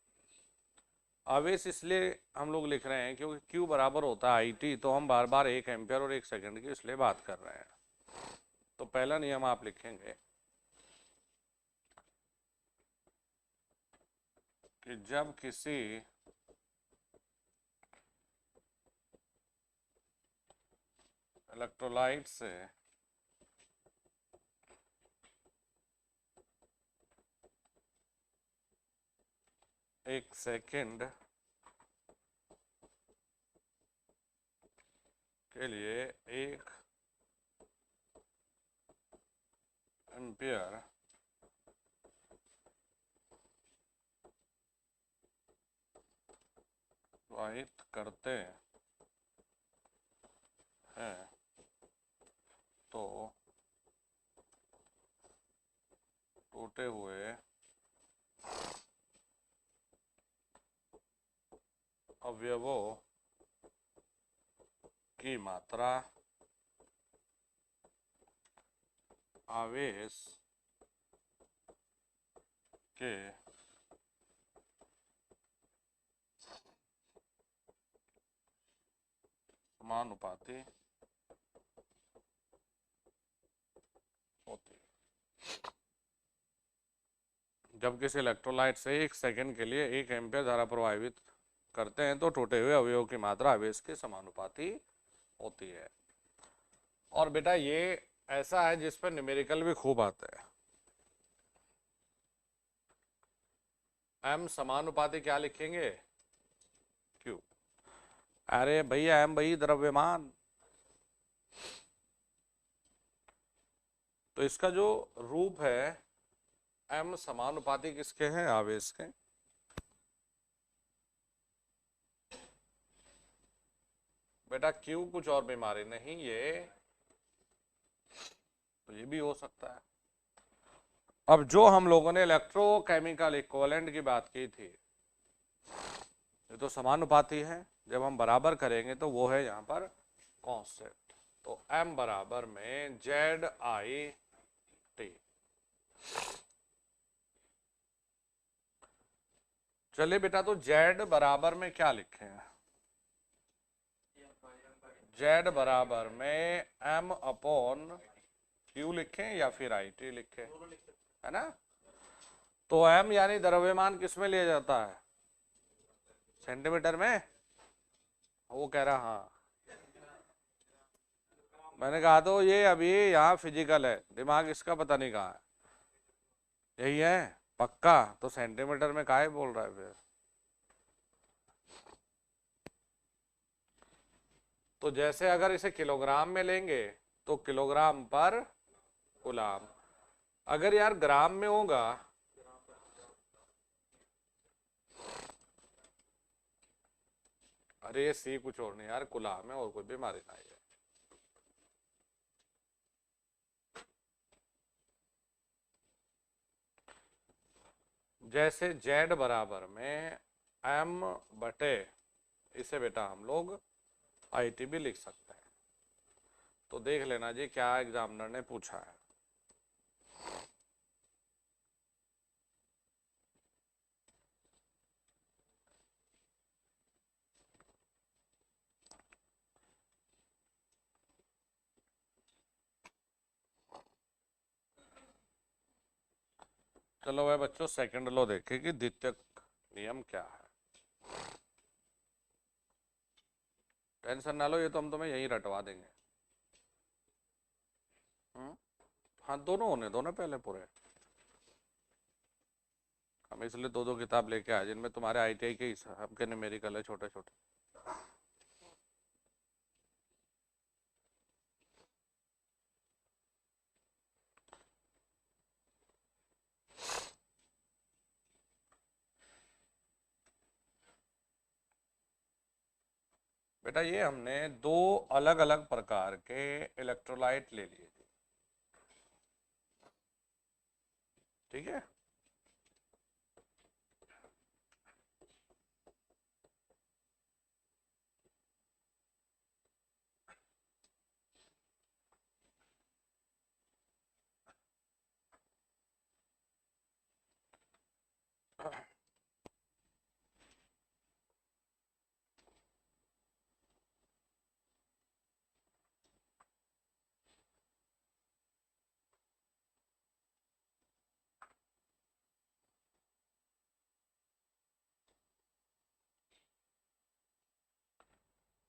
आवेश इसलिए हम लोग लिख रहे हैं क्योंकि Q बराबर होता है IT, तो हम बार बार 1 एम्पियर और 1 सेकंड की इसलिए बात कर रहे हैं। तो पहला नियम आप लिखेंगे कि जब किसी इलेक्ट्रोलाइट से एक सेकंड के लिए 1 एम्पियर प्रवाहित करते हैं तो टूटे हुए अवयवों की मात्रा आवेश के समानुपाती होती है। जब किसी इलेक्ट्रोलाइट से 1 सेकंड के लिए 1 एम्पियर धारा प्रवाहित करते हैं तो टूटे हुए अवयवों की मात्रा आवेश के समानुपाती होती है। और बेटा ये ऐसा है जिस पर न्यूमेरिकल भी खूब आते हैं। M समानुपाती क्या लिखेंगे? Q। अरे भैया M भाई द्रव्यमान, तो इसका जो रूप है M समानुपाती किसके हैं? आवेश के। बेटा Q कुछ और बीमारी नहीं, ये तो ये भी हो सकता है। अब जो हम लोगों ने इलेक्ट्रोकेमिकल इक्विवेलेंट की बात की थी, ये तो समानुपाती है, जब हम बराबर करेंगे तो वो है यहाँ पर कांस्टेंट। तो M बराबर में ZIT। चलिए बेटा, तो Z बराबर में क्या लिखे हैं? Z बराबर में M/Q लिखें या फिर IT लिखें, है ना? तो M यानी द्रव्यमान किस में लिया जाता है? सेंटीमीटर में। वो कह रहा हाँ, मैंने कहा तो ये अभी यहाँ फिजिकल है, दिमाग इसका पता नहीं कहाँ है। यही है पक्का? तो सेंटीमीटर में काहे बोल रहा है फिर? तो जैसे अगर इसे किलोग्राम में लेंगे तो किलोग्राम पर कूलाम। अगर यार ग्राम में होगा, अरे ये सी कुछ और नहीं यार, कूलाम है और कोई बीमारी नहीं है। जैसे जेड बराबर में M बटे, इसे बेटा हम लोग IT भी लिख सकते हैं। तो देख लेना जी क्या एग्जामिनर ने पूछा है। चलो भाई बच्चों, सेकंड लॉ देखें कि द्वितीयक नियम क्या है। टेंशन ना लो, ये तो हम तुम्हें यहीं रटवा देंगे। हाँ दोनों होने दो ना पहले पूरे। हम इसलिए दो दो किताब लेके आए जिनमें तुम्हारे ITI के हिसाब के न्यूमेरिकल है छोटे छोटे। बेटा ये हमने दो अलग अलग प्रकार के इलेक्ट्रोलाइट ले लिए थे, ठीक है।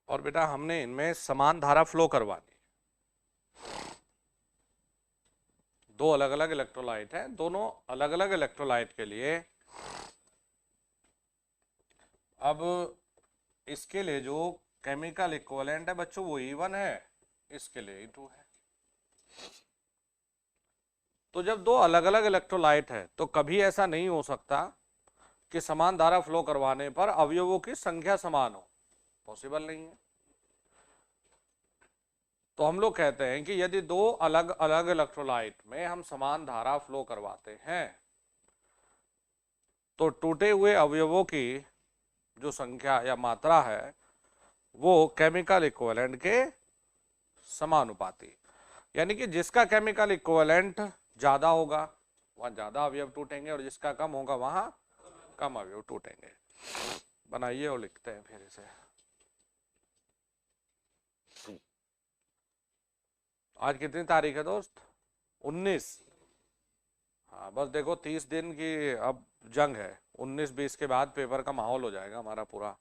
और बेटा हमने इनमें समान धारा फ्लो करवानी। दो अलग अलग इलेक्ट्रोलाइट हैं, दोनों अलग अलग इलेक्ट्रोलाइट के लिए अब इसके लिए जो केमिकल इक्विवेलेंट है बच्चों वो E1 है, इसके लिए E2 है। तो जब दो अलग अलग इलेक्ट्रोलाइट है तो कभी ऐसा नहीं हो सकता कि समान धारा फ्लो करवाने पर अवयवों की संख्या समान हो, पॉसिबल नहीं है। तो हम लोग कहते हैं कि यदि दो अलग अलग इलेक्ट्रोलाइट में हम समान धारा फ्लो करवाते हैं तो टूटे हुए अवयवों की जो संख्या या मात्रा है वो केमिकल इक्विवेलेंट के समानुपाती, यानी कि जिसका केमिकल इक्विवेलेंट ज्यादा होगा वहां ज्यादा अवयव टूटेंगे और जिसका कम होगा वहां कम अवयव टूटेंगे। बनाइए और लिखते हैं फिर इसे। आज कितनी तारीख है दोस्त? 19। हाँ बस देखो 30 दिन की अब जंग है, 19-20 के बाद पेपर का माहौल हो जाएगा हमारा पूरा।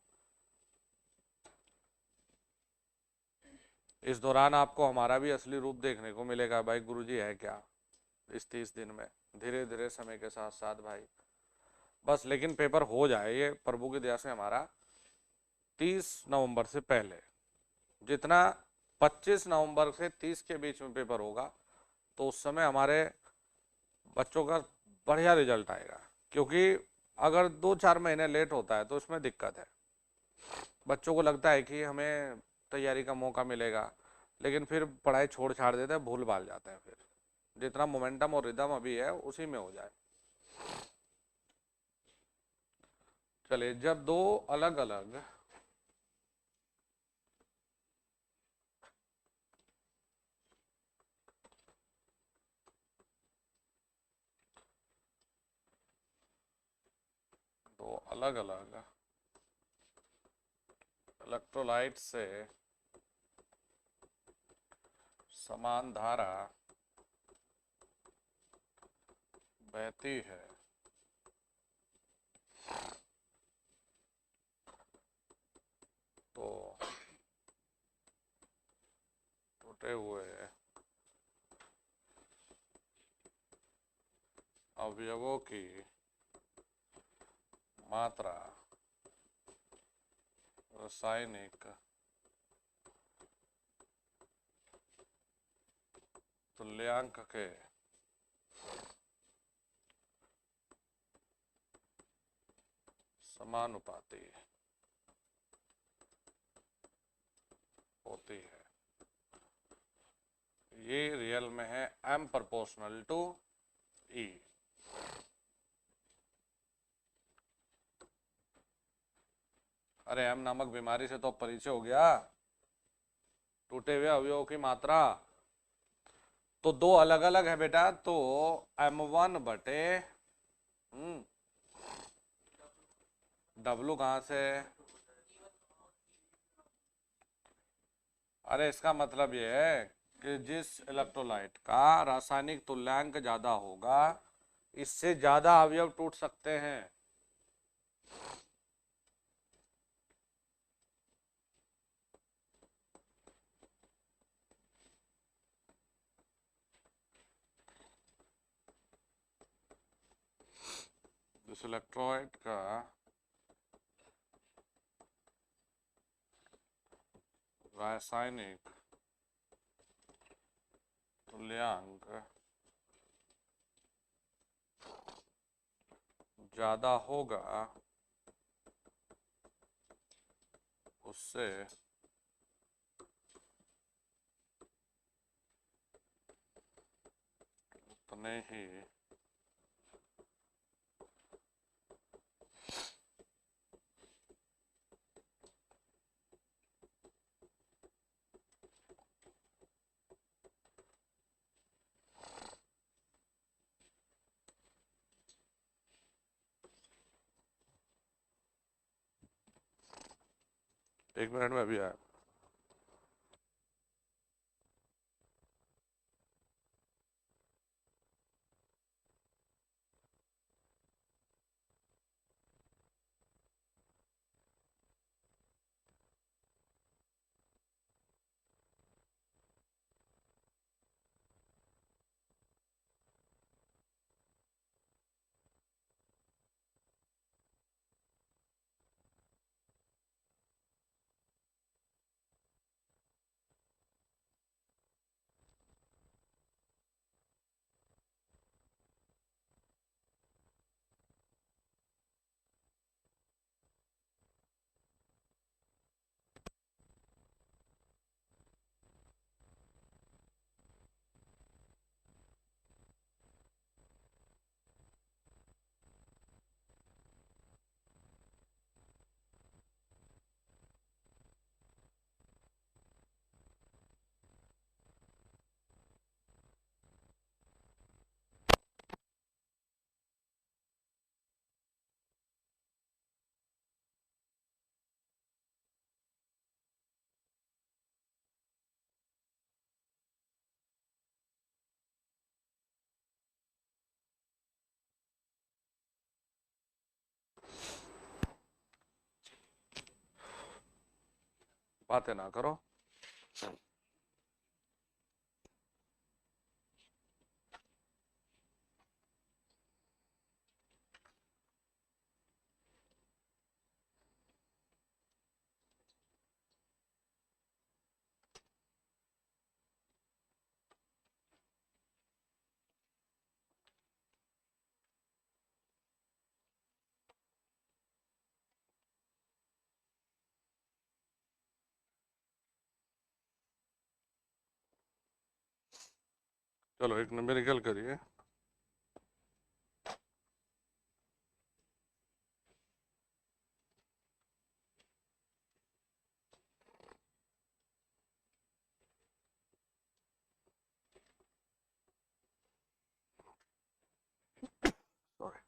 इस दौरान आपको हमारा भी असली रूप देखने को मिलेगा, भाई गुरुजी है क्या इस 30 दिन में, धीरे धीरे समय के साथ साथ भाई बस। लेकिन पेपर हो जाए ये प्रभु की दया से हमारा 30 नवंबर से पहले, जितना 25 नवंबर से 30 के बीच में पेपर होगा तो उस समय हमारे बच्चों का बढ़िया रिजल्ट आएगा। क्योंकि अगर 2-4 महीने लेट होता है तो इसमें दिक्कत है, बच्चों को लगता है कि हमें तैयारी का मौका मिलेगा लेकिन फिर पढ़ाई छोड़ छाड़ देते हैं, भूल भाल जाते हैं। फिर जितना मोमेंटम और रिदम अभी है उसी में हो जाए। चलिए, जब दो अलग अलग इलेक्ट्रोलाइट से समान धारा बहती है तो टूटे हुए अवयवों की मात्रा रासायनिक तुल्यांक के समानुपाती होती है। ये रियल में है M प्रोपोर्शनल टू E। अरे M नामक बीमारी से तो परिचय हो गया, टूटे हुए अवयवों की मात्रा। तो दो अलग अलग है बेटा, तो M1 बटे W कहां से? अरे इसका मतलब ये है कि जिस इलेक्ट्रोलाइट का रासायनिक तुल्यांक ज्यादा होगा इससे ज्यादा अवयव टूट सकते हैं। जिस इलेक्ट्रोलाइट का रासायनिक तुल्यांक ज्यादा होगा उससे उतने ही एक मिनट में अभी आया। बातें ना करो। चलो एक न्यूमेरिकल करिए। सॉरी।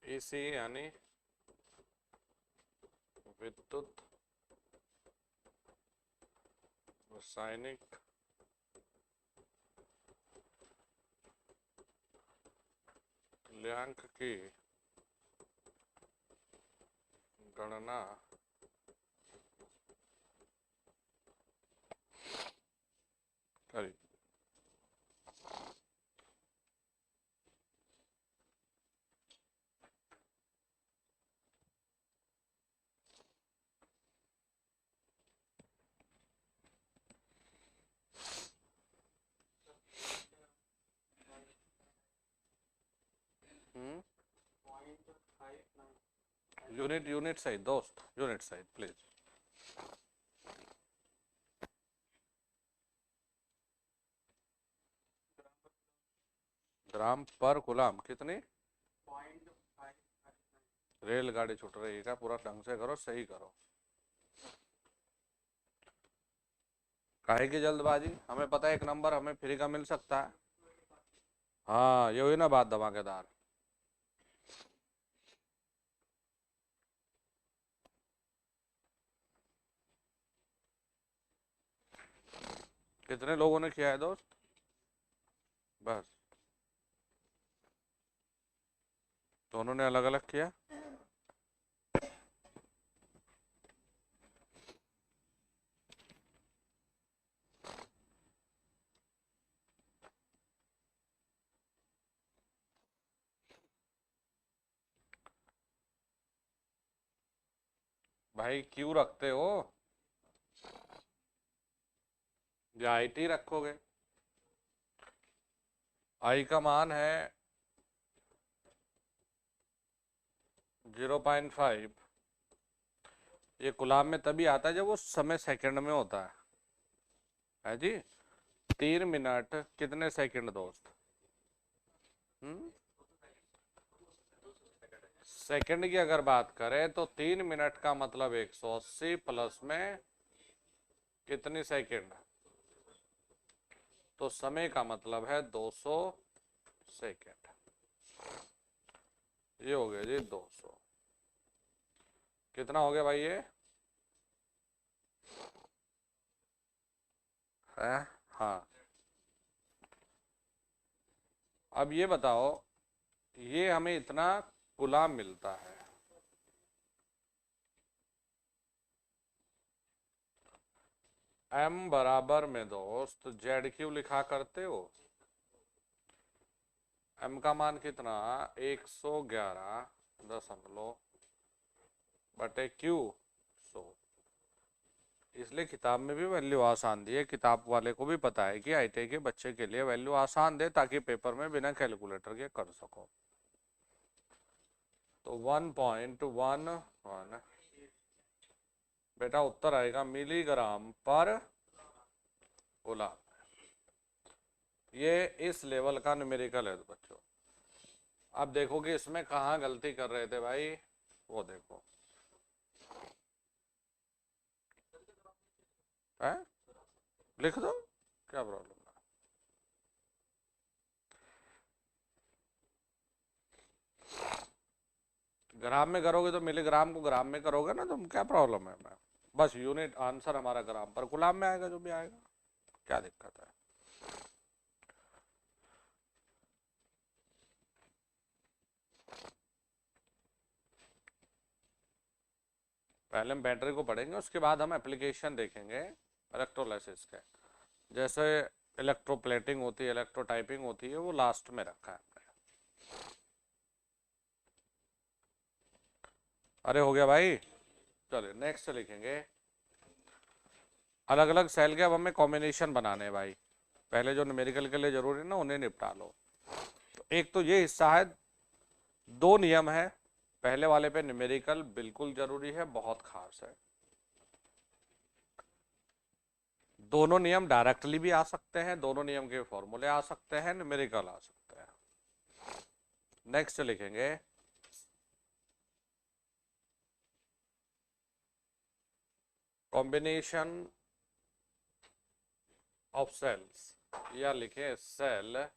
एसी यानी विद्युत रासायनिक तुल्यांक की गणना करी। यूनिट सही दोस्त, यूनिट सही प्लीज। ग्राम पर कूलम कितनी? रेलगाड़ी छूट रही है क्या? पूरा ढंग से करो, सही करो। काहे की जल्दबाजी? हमें पता है एक नंबर हमें फ्री का मिल सकता है। हाँ, ये हुई ना बात धमाकेदार। कितने लोगों ने किया है दोस्त? बस दोनों ने अलग अलग किया। भाई क्यों रखते हो? या IT रखोगे? आई का मान है 0.5। ये गुलाम में तभी आता है जब वो समय सेकंड में होता है जी। 3 मिनट कितने सेकंड दोस्त? हम्म, सेकंड की अगर बात करें तो 3 मिनट का मतलब 180 प्लस में कितनी सेकंड? तो समय का मतलब है 200 सेकंड। ये हो गया जी 200। कितना हो गया भाई ये? है? हाँ। अब ये बताओ, ये हमें इतना गुलाम मिलता है, m बराबर में दोस्त जेड क्यू लिखा करते हो। m का मान कितना? 111.100। इसलिए किताब में भी वैल्यू आसान दी है, किताब वाले को भी पता है कि IIT के बच्चे के लिए वैल्यू आसान दे ताकि पेपर में बिना कैलकुलेटर के कर सको। तो 1.11 बेटा उत्तर आएगा मिलीग्राम पर गुलाम। ये इस लेवल का न्यूमेरिकल है बच्चों। अब देखो कि इसमें कहाँ गलती कर रहे थे भाई, वो देखो है। लिख दो, क्या प्रॉब्लम है? ग्राम में करोगे तो मिलीग्राम को ग्राम में करोगे ना, तुम क्या प्रॉब्लम है? मैं बस यूनिट आंसर हमारा ग्राम पर गुलाम में आएगा, जो भी आएगा, क्या दिक्कत है? पहले हम बैटरी को पढ़ेंगे, उसके बाद हम एप्लीकेशन देखेंगे इलेक्ट्रोलाइसिस के। जैसे इलेक्ट्रोप्लेटिंग होती है, इलेक्ट्रोटाइपिंग होती है, वो लास्ट में रखा है हमने। अरे हो गया भाई। चलिए नेक्स्ट लिखेंगे। अलग अलग सेल के अब हमें कॉम्बिनेशन बनाने हैं भाई। पहले जो न्यूमेरिकल के लिए जरूरी है ना, उन्हें निपटा लो। तो एक तो ये हिस्सा है, 2 नियम है। पहले वाले पे न्यूमेरिकल बिल्कुल जरूरी है, बहुत खास है। दोनों नियम डायरेक्टली भी आ सकते हैं, दोनों नियम के फॉर्मूले आ सकते हैं, न्यूमेरिकल आ सकते हैं। नेक्स्ट लिखेंगे कॉम्बिनेशन ऑफ सेल्स, या लिखे सेल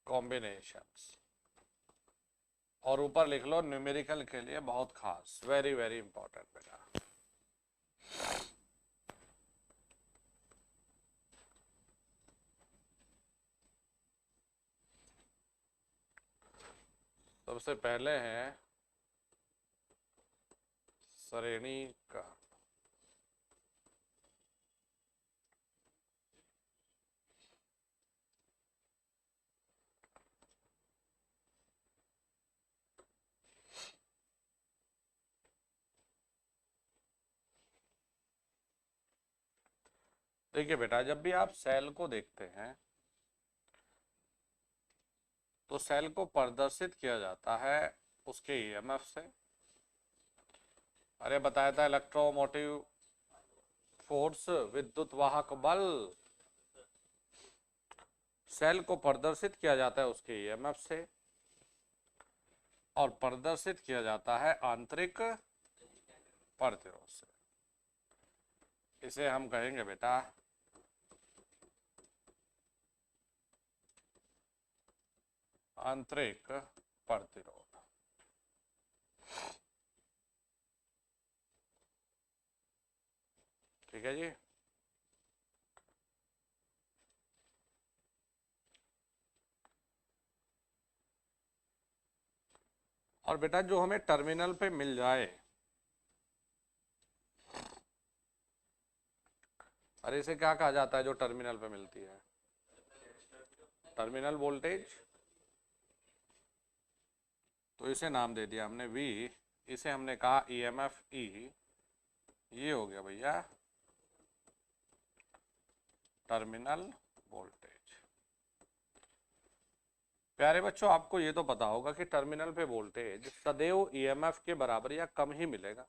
कॉम्बिनेशंस, और ऊपर लिख लो न्यूमेरिकल के लिए बहुत खास, वेरी वेरी इंपॉर्टेंट बेटा। सबसे पहले है श्रेणी का। देखिए बेटा, जब भी आप सेल को देखते हैं तो सेल को प्रदर्शित किया जाता है उसके EMF से। अरे बताया था इलेक्ट्रोमोटिव फोर्स, विद्युत वाहक बल। सेल को प्रदर्शित किया जाता है उसके ईएमएफ से, और प्रदर्शित किया जाता है आंतरिक प्रतिरोध से। इसे हम कहेंगे बेटा आंतरिक प्रतिरोध। ठीक है जी। और बेटा जो हमें टर्मिनल पे मिल जाए, अरे इसे क्या कहा जाता है जो टर्मिनल पे मिलती है? Terminal voltage. तो इसे नाम दे दिया हमने V, इसे हमने कहा ईएमएफ E। ये हो गया भैया टर्मिनल वोल्टेज। प्यारे बच्चों, आपको ये तो पता होगा कि टर्मिनल पे वोल्टेज सदैव ईएमएफ के बराबर या कम ही मिलेगा।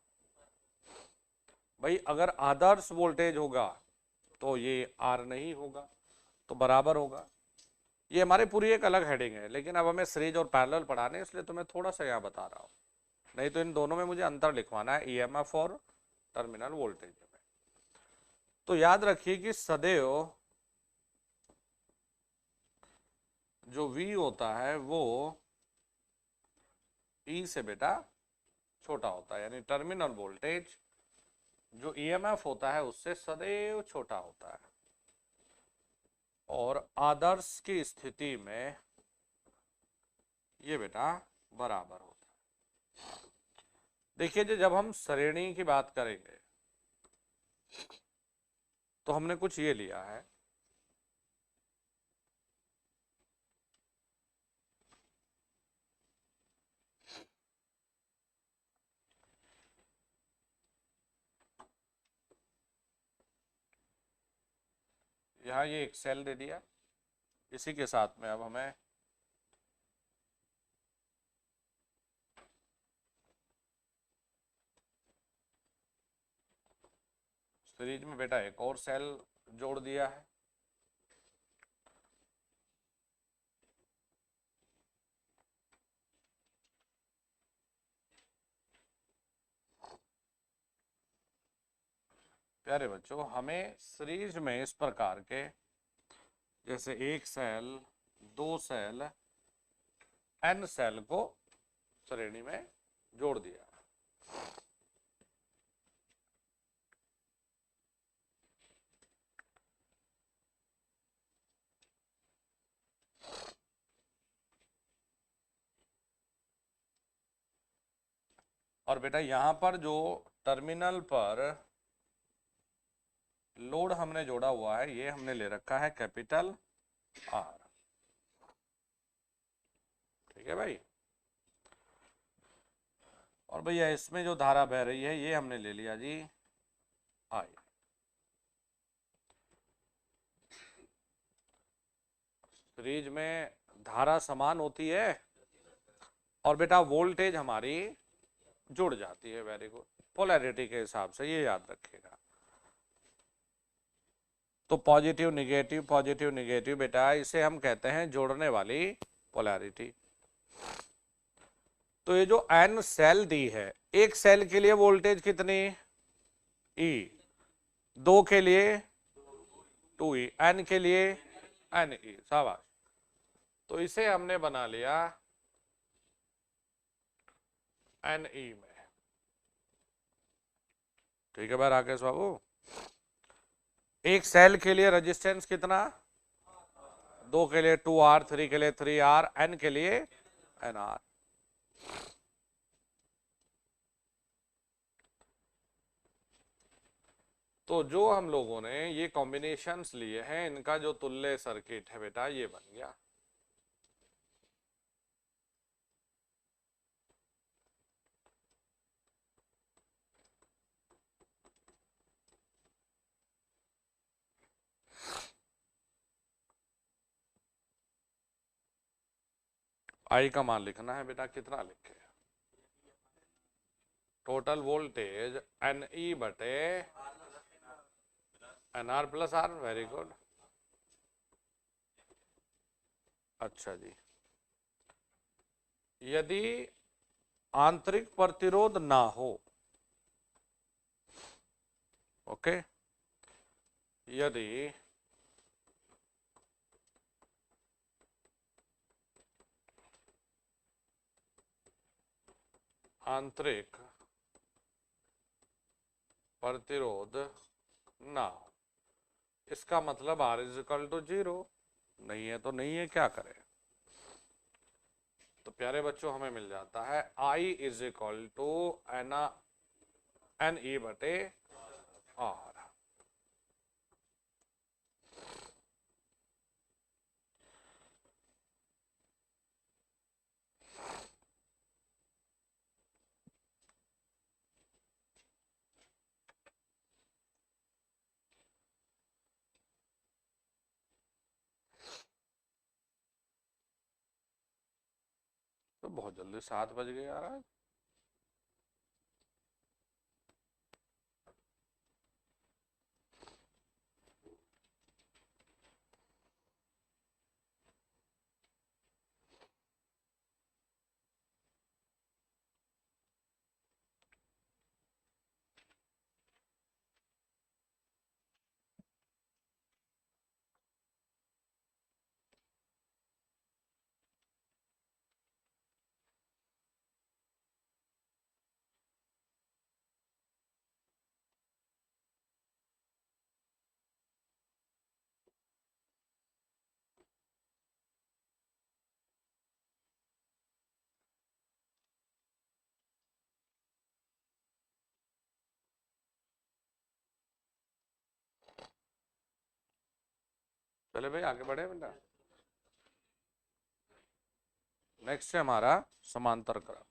भाई अगर आदर्श वोल्टेज होगा तो ये R नहीं होगा, तो बराबर होगा। ये हमारी पूरी एक अलग हेडिंग है, लेकिन अब हमें सीरीज और पैरेलल पढ़ाने, इसलिए तो मैं थोड़ा सा यहाँ बता रहा हूँ, नहीं तो इन दोनों में मुझे अंतर लिखवाना है ईएमएफ और टर्मिनल वोल्टेज में। तो याद रखिए कि सदैव जो V होता है वो E से बेटा छोटा होता है, यानी टर्मिनल वोल्टेज जो ईएमएफ होता है उससे सदैव छोटा होता है, और आदर्श की स्थिति में ये बेटा बराबर होता है। देखिए जी, जब हम श्रेणी की बात करेंगे तो हमने कुछ ये लिया है, यहाँ ये एक सेल दे दिया, इसी के साथ में अब हमें सीरीज में बेटा एक और सेल जोड़ दिया है। प्यारे बच्चों, हमें सीरीज में इस प्रकार के, जैसे एक सेल, दो सेल, n सेल को श्रेणी में जोड़ दिया। और बेटा यहां पर जो टर्मिनल पर लोड हमने जोड़ा हुआ है, ये हमने ले रखा है कैपिटल R। ठीक है भाई। और भैया इसमें जो धारा बह रही है ये हमने ले लिया जी I। सीरीज में धारा समान होती है और बेटा वोल्टेज हमारी जुड़ जाती है। वेरी गुड, पोलैरिटी के हिसाब से, ये याद रखिएगा। तो पॉजिटिव निगेटिव बेटा इसे हम कहते हैं जोड़ने वाली पोलैरिटी। तो ये जो n सेल दी है, एक सेल के लिए वोल्टेज कितनी E, दो के लिए 2E, n के लिए NE। शाबाश। तो इसे हमने बना लिया NE में। ठीक है भाई राकेश बाबू। एक सेल के लिए रेजिस्टेंस कितना, दो के लिए 2R, 3 के लिए 3R, n के लिए NR। तो जो हम लोगों ने ये कॉम्बिनेशंस लिए हैं, इनका जो तुल्य सर्किट है बेटा ये बन गया। I का मान लिखना है बेटा, कितना लिखे, टोटल वोल्टेज NE बटे NR plus R। Very good. अच्छा जी, यदि आंतरिक प्रतिरोध ना हो, ओके, यदि आंतरिक प्रतिरोध ना हो, इसका मतलब R इज इक्वल टू 0। नहीं है तो नहीं है, क्या करें। तो प्यारे बच्चों हमें मिल जाता है I is equal to n e बटे आर। तो बहुत जल्दी 7 बज गए यार आज। चले भाई आगे बढ़े बेटा। नेक्स्ट है हमारा समांतर क्रम।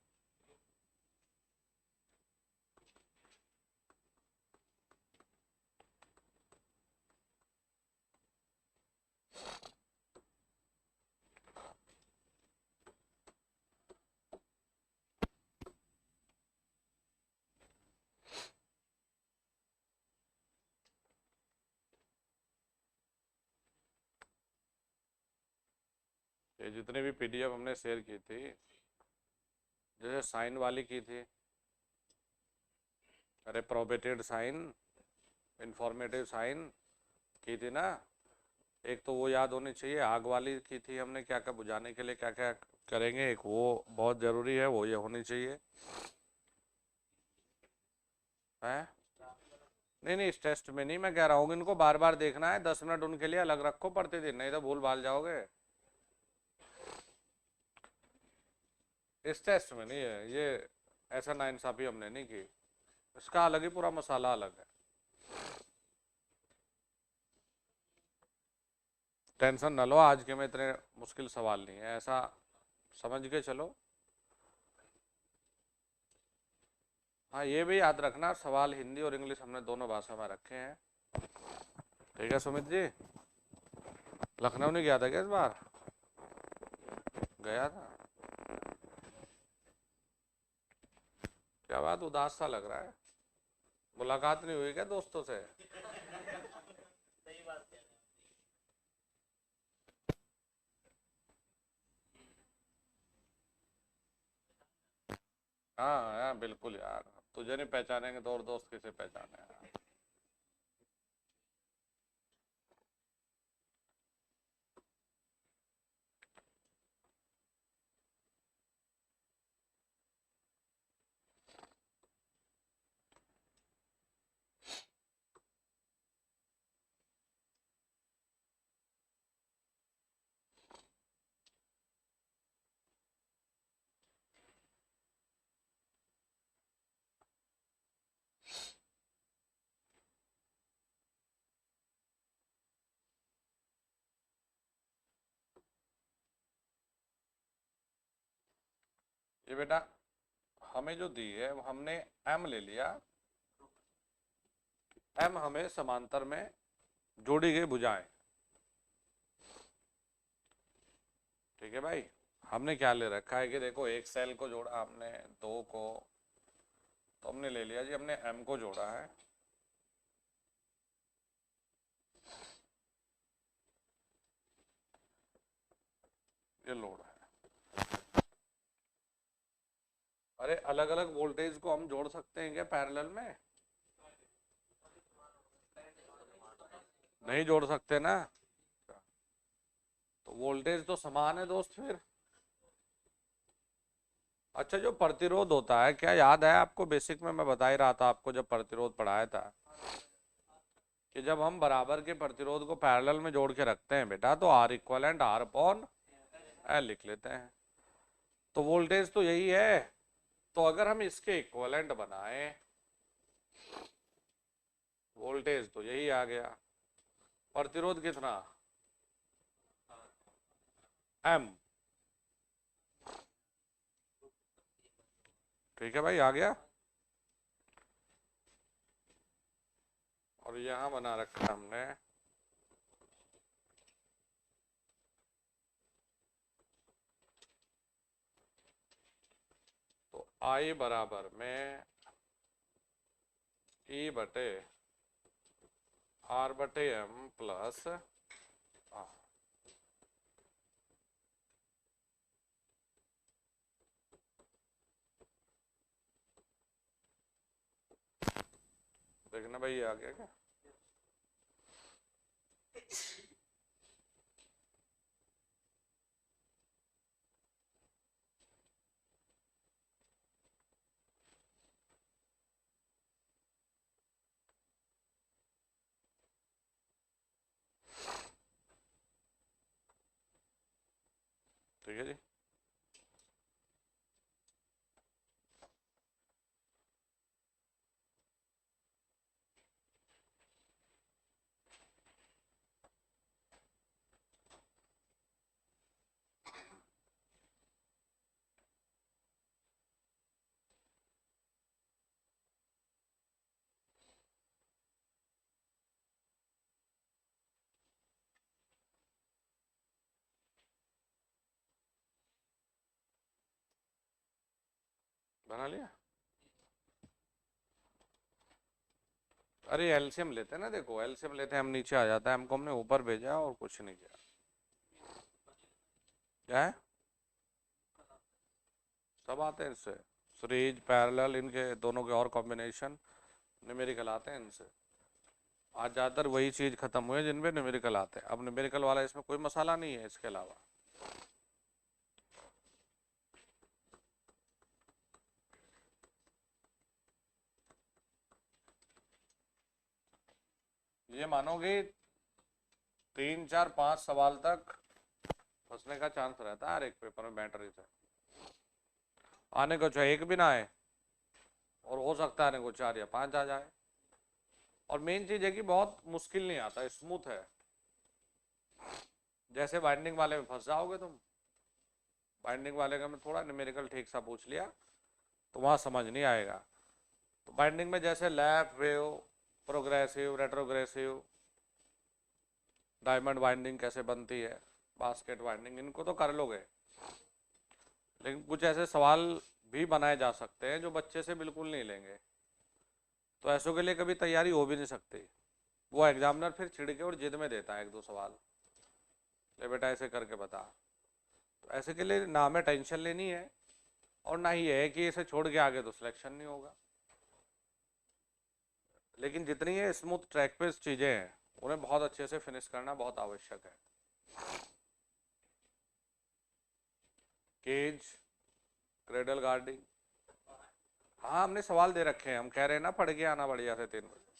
ये जितने भी पीडीएफ हमने शेयर की थी, जैसे साइन वाली की थी, अरे प्रोबेटेड साइन, इंफॉर्मेटिव साइन की थी ना, एक तो वो याद होनी चाहिए। आग वाली की थी हमने, क्या क्या बुझाने के लिए क्या क्या करेंगे, एक वो बहुत जरूरी है, वो ये होनी चाहिए है। नहीं नहीं, इस टेस्ट में नहीं मैं कह रहा हूँ, इनको बार बार देखना है, 10 मिनट उनके लिए अलग रखो पढ़ते दिन, नहीं तो भूल भाल जाओगे। इस टेस्ट में नहीं है ये, ऐसा नाइंसाफी हमने नहीं की, इसका अलग ही पूरा मसाला अलग है। टेंशन न लो, आज के में इतने मुश्किल सवाल नहीं है, ऐसा समझ के चलो। हाँ ये भी याद रखना, सवाल हिंदी और इंग्लिश हमने दोनों भाषा में रखे हैं। ठीक है सुमित जी, लखनऊ नहीं गया था क्या इस बार? गया था। क्या बात, उदास सा लग रहा है, मुलाकात नहीं हुई क्या दोस्तों से? हाँ हाँ बिल्कुल यार, तुझे नहीं पहचानेंगे तो और दोस्त किसे पहचाने यार। ये बेटा हमें जो दी है, हमने एम ले लिया, एम हमें समांतर में जोड़ी गई भुजाएं। ठीक है भाई, हमने क्या ले रखा है कि देखो, एक सेल को जोड़ा हमने, दो को, तो हमने ले लिया जी, हमने एम को जोड़ा है, ये लोड है। अरे अलग अलग वोल्टेज को हम जोड़ सकते हैं क्या पैरेलल में? नहीं जोड़ सकते ना। तो वोल्टेज तो समान है दोस्त फिर। अच्छा, जो प्रतिरोध होता है, क्या याद है आपको? बेसिक में मैं बता ही रहा था आपको जब प्रतिरोध पढ़ाया था, कि जब हम बराबर के प्रतिरोध को पैरेलल में जोड़ के रखते हैं बेटा, तो r equivalent r upon l लिख लेते हैं। तो वोल्टेज तो यही है। तो अगर हम इसके इक्वलेंट बनाए, वोल्टेज तो यही आ गया, प्रतिरोध कितना? एम। ठीक है भाई, आ गया। और यहां बना रखा हमने तो आई बराबर में ई बटे आर बटे एम प्लस आर। देखना भाई, ये आ गया क्या? ठीक है जी। बना लिया। अरे एलसीएम लेते हैं ना, देखो एलसीएम लेते हैं हम, नीचे आ जाता है, हमको हमने ऊपर भेजा और कुछ नहीं किया। क्या है? सब आते हैं इससे, सीरीज पैरेलल, इनके दोनों के और कॉम्बिनेशन न्यूमेरिकल आते हैं इनसे। आज ज़्यादातर वही चीज़ खत्म हुई है जिनपे न्यूमेरिकल आते हैं। अब न्यूमेरिकल वाला इसमें कोई मसाला नहीं है इसके अलावा। ये मानोगे 3 4 5 सवाल तक फंसने का चांस रहता है हर एक पेपर में बैटरी से। आने को चाहे एक भी ना आए, और हो सकता है आने को 4 या 5 आ जाए। और मेन चीज है कि बहुत मुश्किल नहीं आता, स्मूथ है। जैसे बाइंडिंग वाले में फंस जाओगे तुम, बाइंडिंग वाले का मैं थोड़ा न्यूमेरिकल ठीक सा पूछ लिया तो वहां समझ नहीं आएगा। तो बाइंडिंग में जैसे lap wave, progressive, retrogressive, diamond binding कैसे बनती है, बास्केट बाइंडिंग, इनको तो कर लोगे। लेकिन कुछ ऐसे सवाल भी बनाए जा सकते हैं जो बच्चे से बिल्कुल नहीं लेंगे, तो ऐसों के लिए कभी तैयारी हो भी नहीं सकती। वो एग्जामिनर फिर छिड़ के और जिद में देता है 1 2 सवाल, ले बेटा ऐसे करके बता। तो ऐसे के लिए ना हमें टेंशन लेनी है, और ना ही है कि इसे छोड़ के आगे तो सिलेक्शन नहीं होगा। लेकिन जितनी ये स्मूथ ट्रैक पे चीज़ें हैं, उन्हें बहुत अच्छे से फिनिश करना बहुत आवश्यक है। केज, क्रेडल गार्डिंग, हाँ हमने सवाल दे रखे हैं, हम कह रहे हैं ना पढ़ के आना बढ़िया से 3 बजे।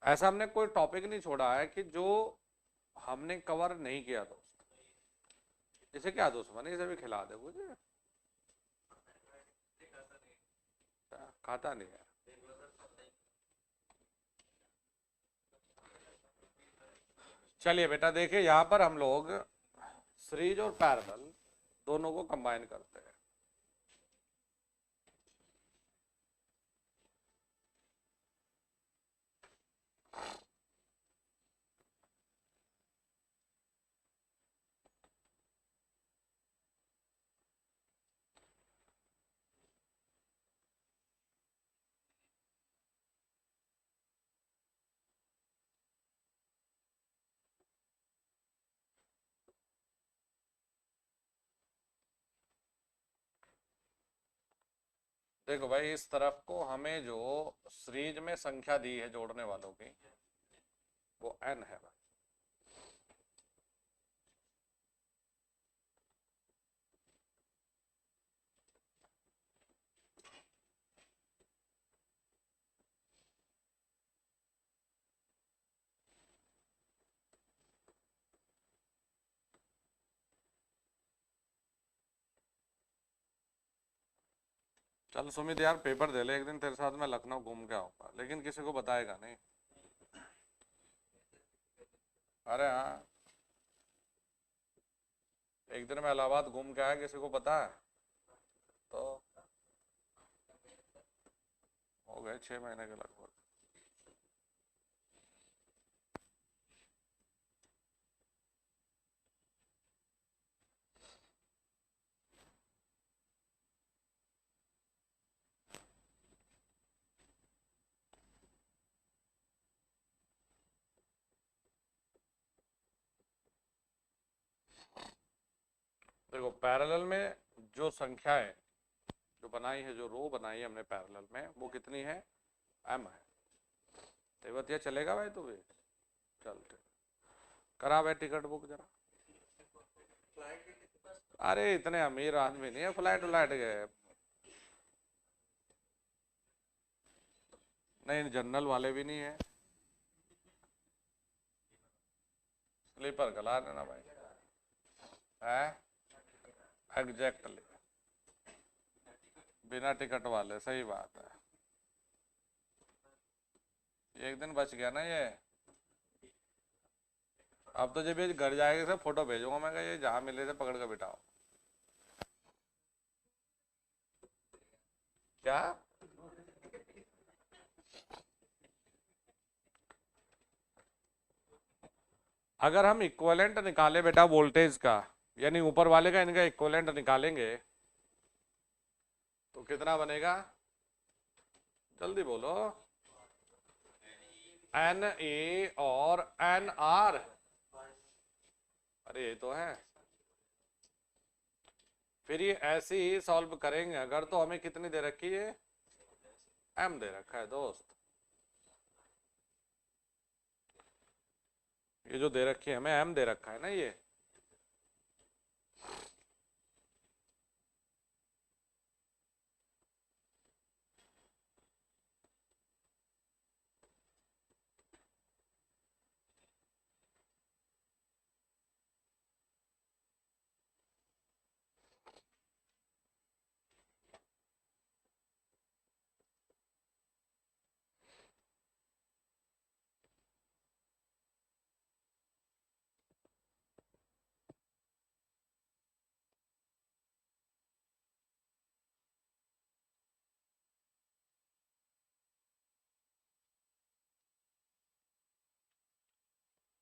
ऐसा हमने कोई टॉपिक नहीं छोड़ा है कि जो हमने कवर नहीं किया दोस्त। इसे क्या दुश्मन है, इसे भी खिला दे कुछ, खाता नहीं है। चलिए बेटा, देखिए यहाँ पर हम लोग सीरीज और पैरेलल दोनों को कंबाइन करते हैं। देखो भाई, इस तरफ को हमें जो सीरीज में संख्या दी है जोड़ने वालों की, वो n है भाई। चल सुमित यार, पेपर दे ले एक दिन, तेरे साथ मैं लखनऊ घूम के आऊंगा, लेकिन किसी को बताएगा नहीं। अरे हाँ, एक दिन मैं इलाहाबाद घूम के आया, किसी को पता है? तो हो गए 6 महीने के लगभग। देखो पैरेलल में जो संख्याएं जो बनाई है, जो रो बनाई है हमने पैरेलल में, वो कितनी है? m है। तेवतिया चलेगा भाई तू भी? चल ठीक, करा भाई टिकट बुक जरा। अरे इतने अमीर आदमी नहीं है फ्लाइट व्लाइट गए। नहीं, जनरल वाले भी नहीं है, स्लीपर करा देना भाई। है एग्जैक्टली, बिना टिकट वाले, सही बात है। एक दिन बच गया ना ये। अब तो जब ये घर जाएगा सब फोटो भेजूंगा मैं, ये जहाँ मिले थे पकड़ के बिठाओ। क्या? अगर हम इक्विवेलेंट निकाले बेटा वोल्टेज का, यानी ऊपर वाले का इनका इक्विवेलेंट निकालेंगे, तो कितना बनेगा? जल्दी बोलो। एन ए और एन आर। अरे ये तो है। फिर ये ऐसे ही सॉल्व करेंगे अगर, तो हमें कितनी दे रखी है? एम दे रखा है दोस्त। ये जो दे रखी है हमें, एम दे रखा है ना ये।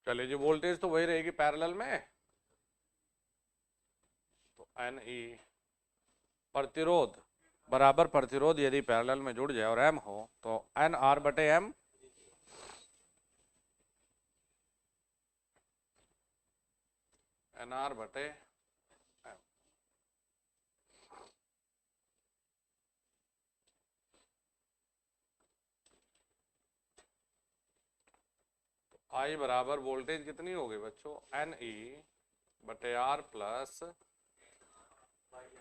चलिए जी, वोल्टेज तो वही रहेगी पैरेलल में, तो एन ई प्रतिरोध बराबर प्रतिरोध यदि पैरेलल में जुड़ जाए और एम हो, तो एन आर बटे एम। एन आर बटे एम। आई बराबर वोल्टेज कितनी होगी बच्चों? एन ई बटे आर प्लस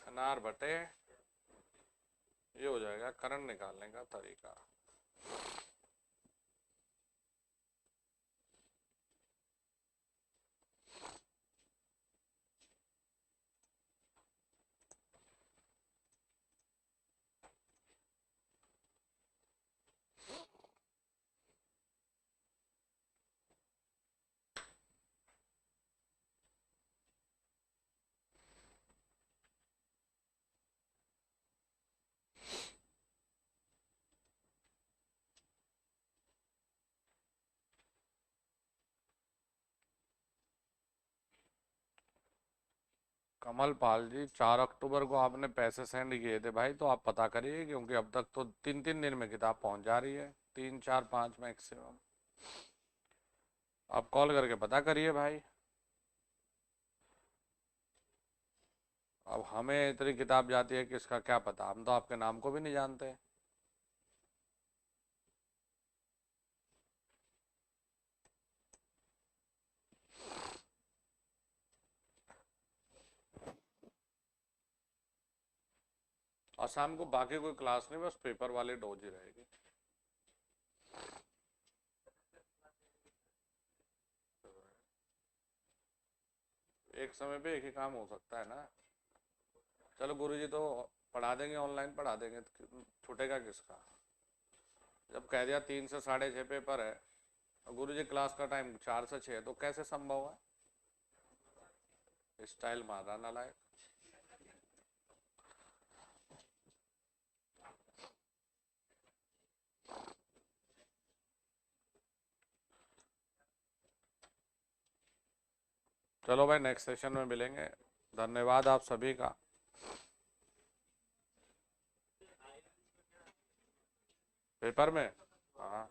एन आर बटे, ये हो जाएगा करंट निकालने का तरीका। कमल पाल जी, 4 अक्टूबर को आपने पैसे सेंड किए थे भाई, तो आप पता करिए, क्योंकि अब तक तो 3-3 दिन में किताब पहुंच जा रही है, 3-4-5 मैक्सिमम। आप कॉल करके पता करिए भाई। अब हमें इतनी किताब जाती है, किसका क्या पता, हम तो आपके नाम को भी नहीं जानते। और शाम को बाकी कोई क्लास नहीं, बस पेपर वाली डोज ही रहेगी। एक समय पे एक ही काम हो सकता है ना। चलो गुरुजी तो पढ़ा देंगे, ऑनलाइन पढ़ा देंगे, तो छूटेगा किसका। जब कह दिया 3 से 6:30 पेपर है, और गुरुजी क्लास का टाइम 4 से 6, तो कैसे संभव है। स्टाइल मार रहा नालायक। चलो भाई, नेक्स्ट सेशन में मिलेंगे। धन्यवाद आप सभी का। पेपर में, हाँ।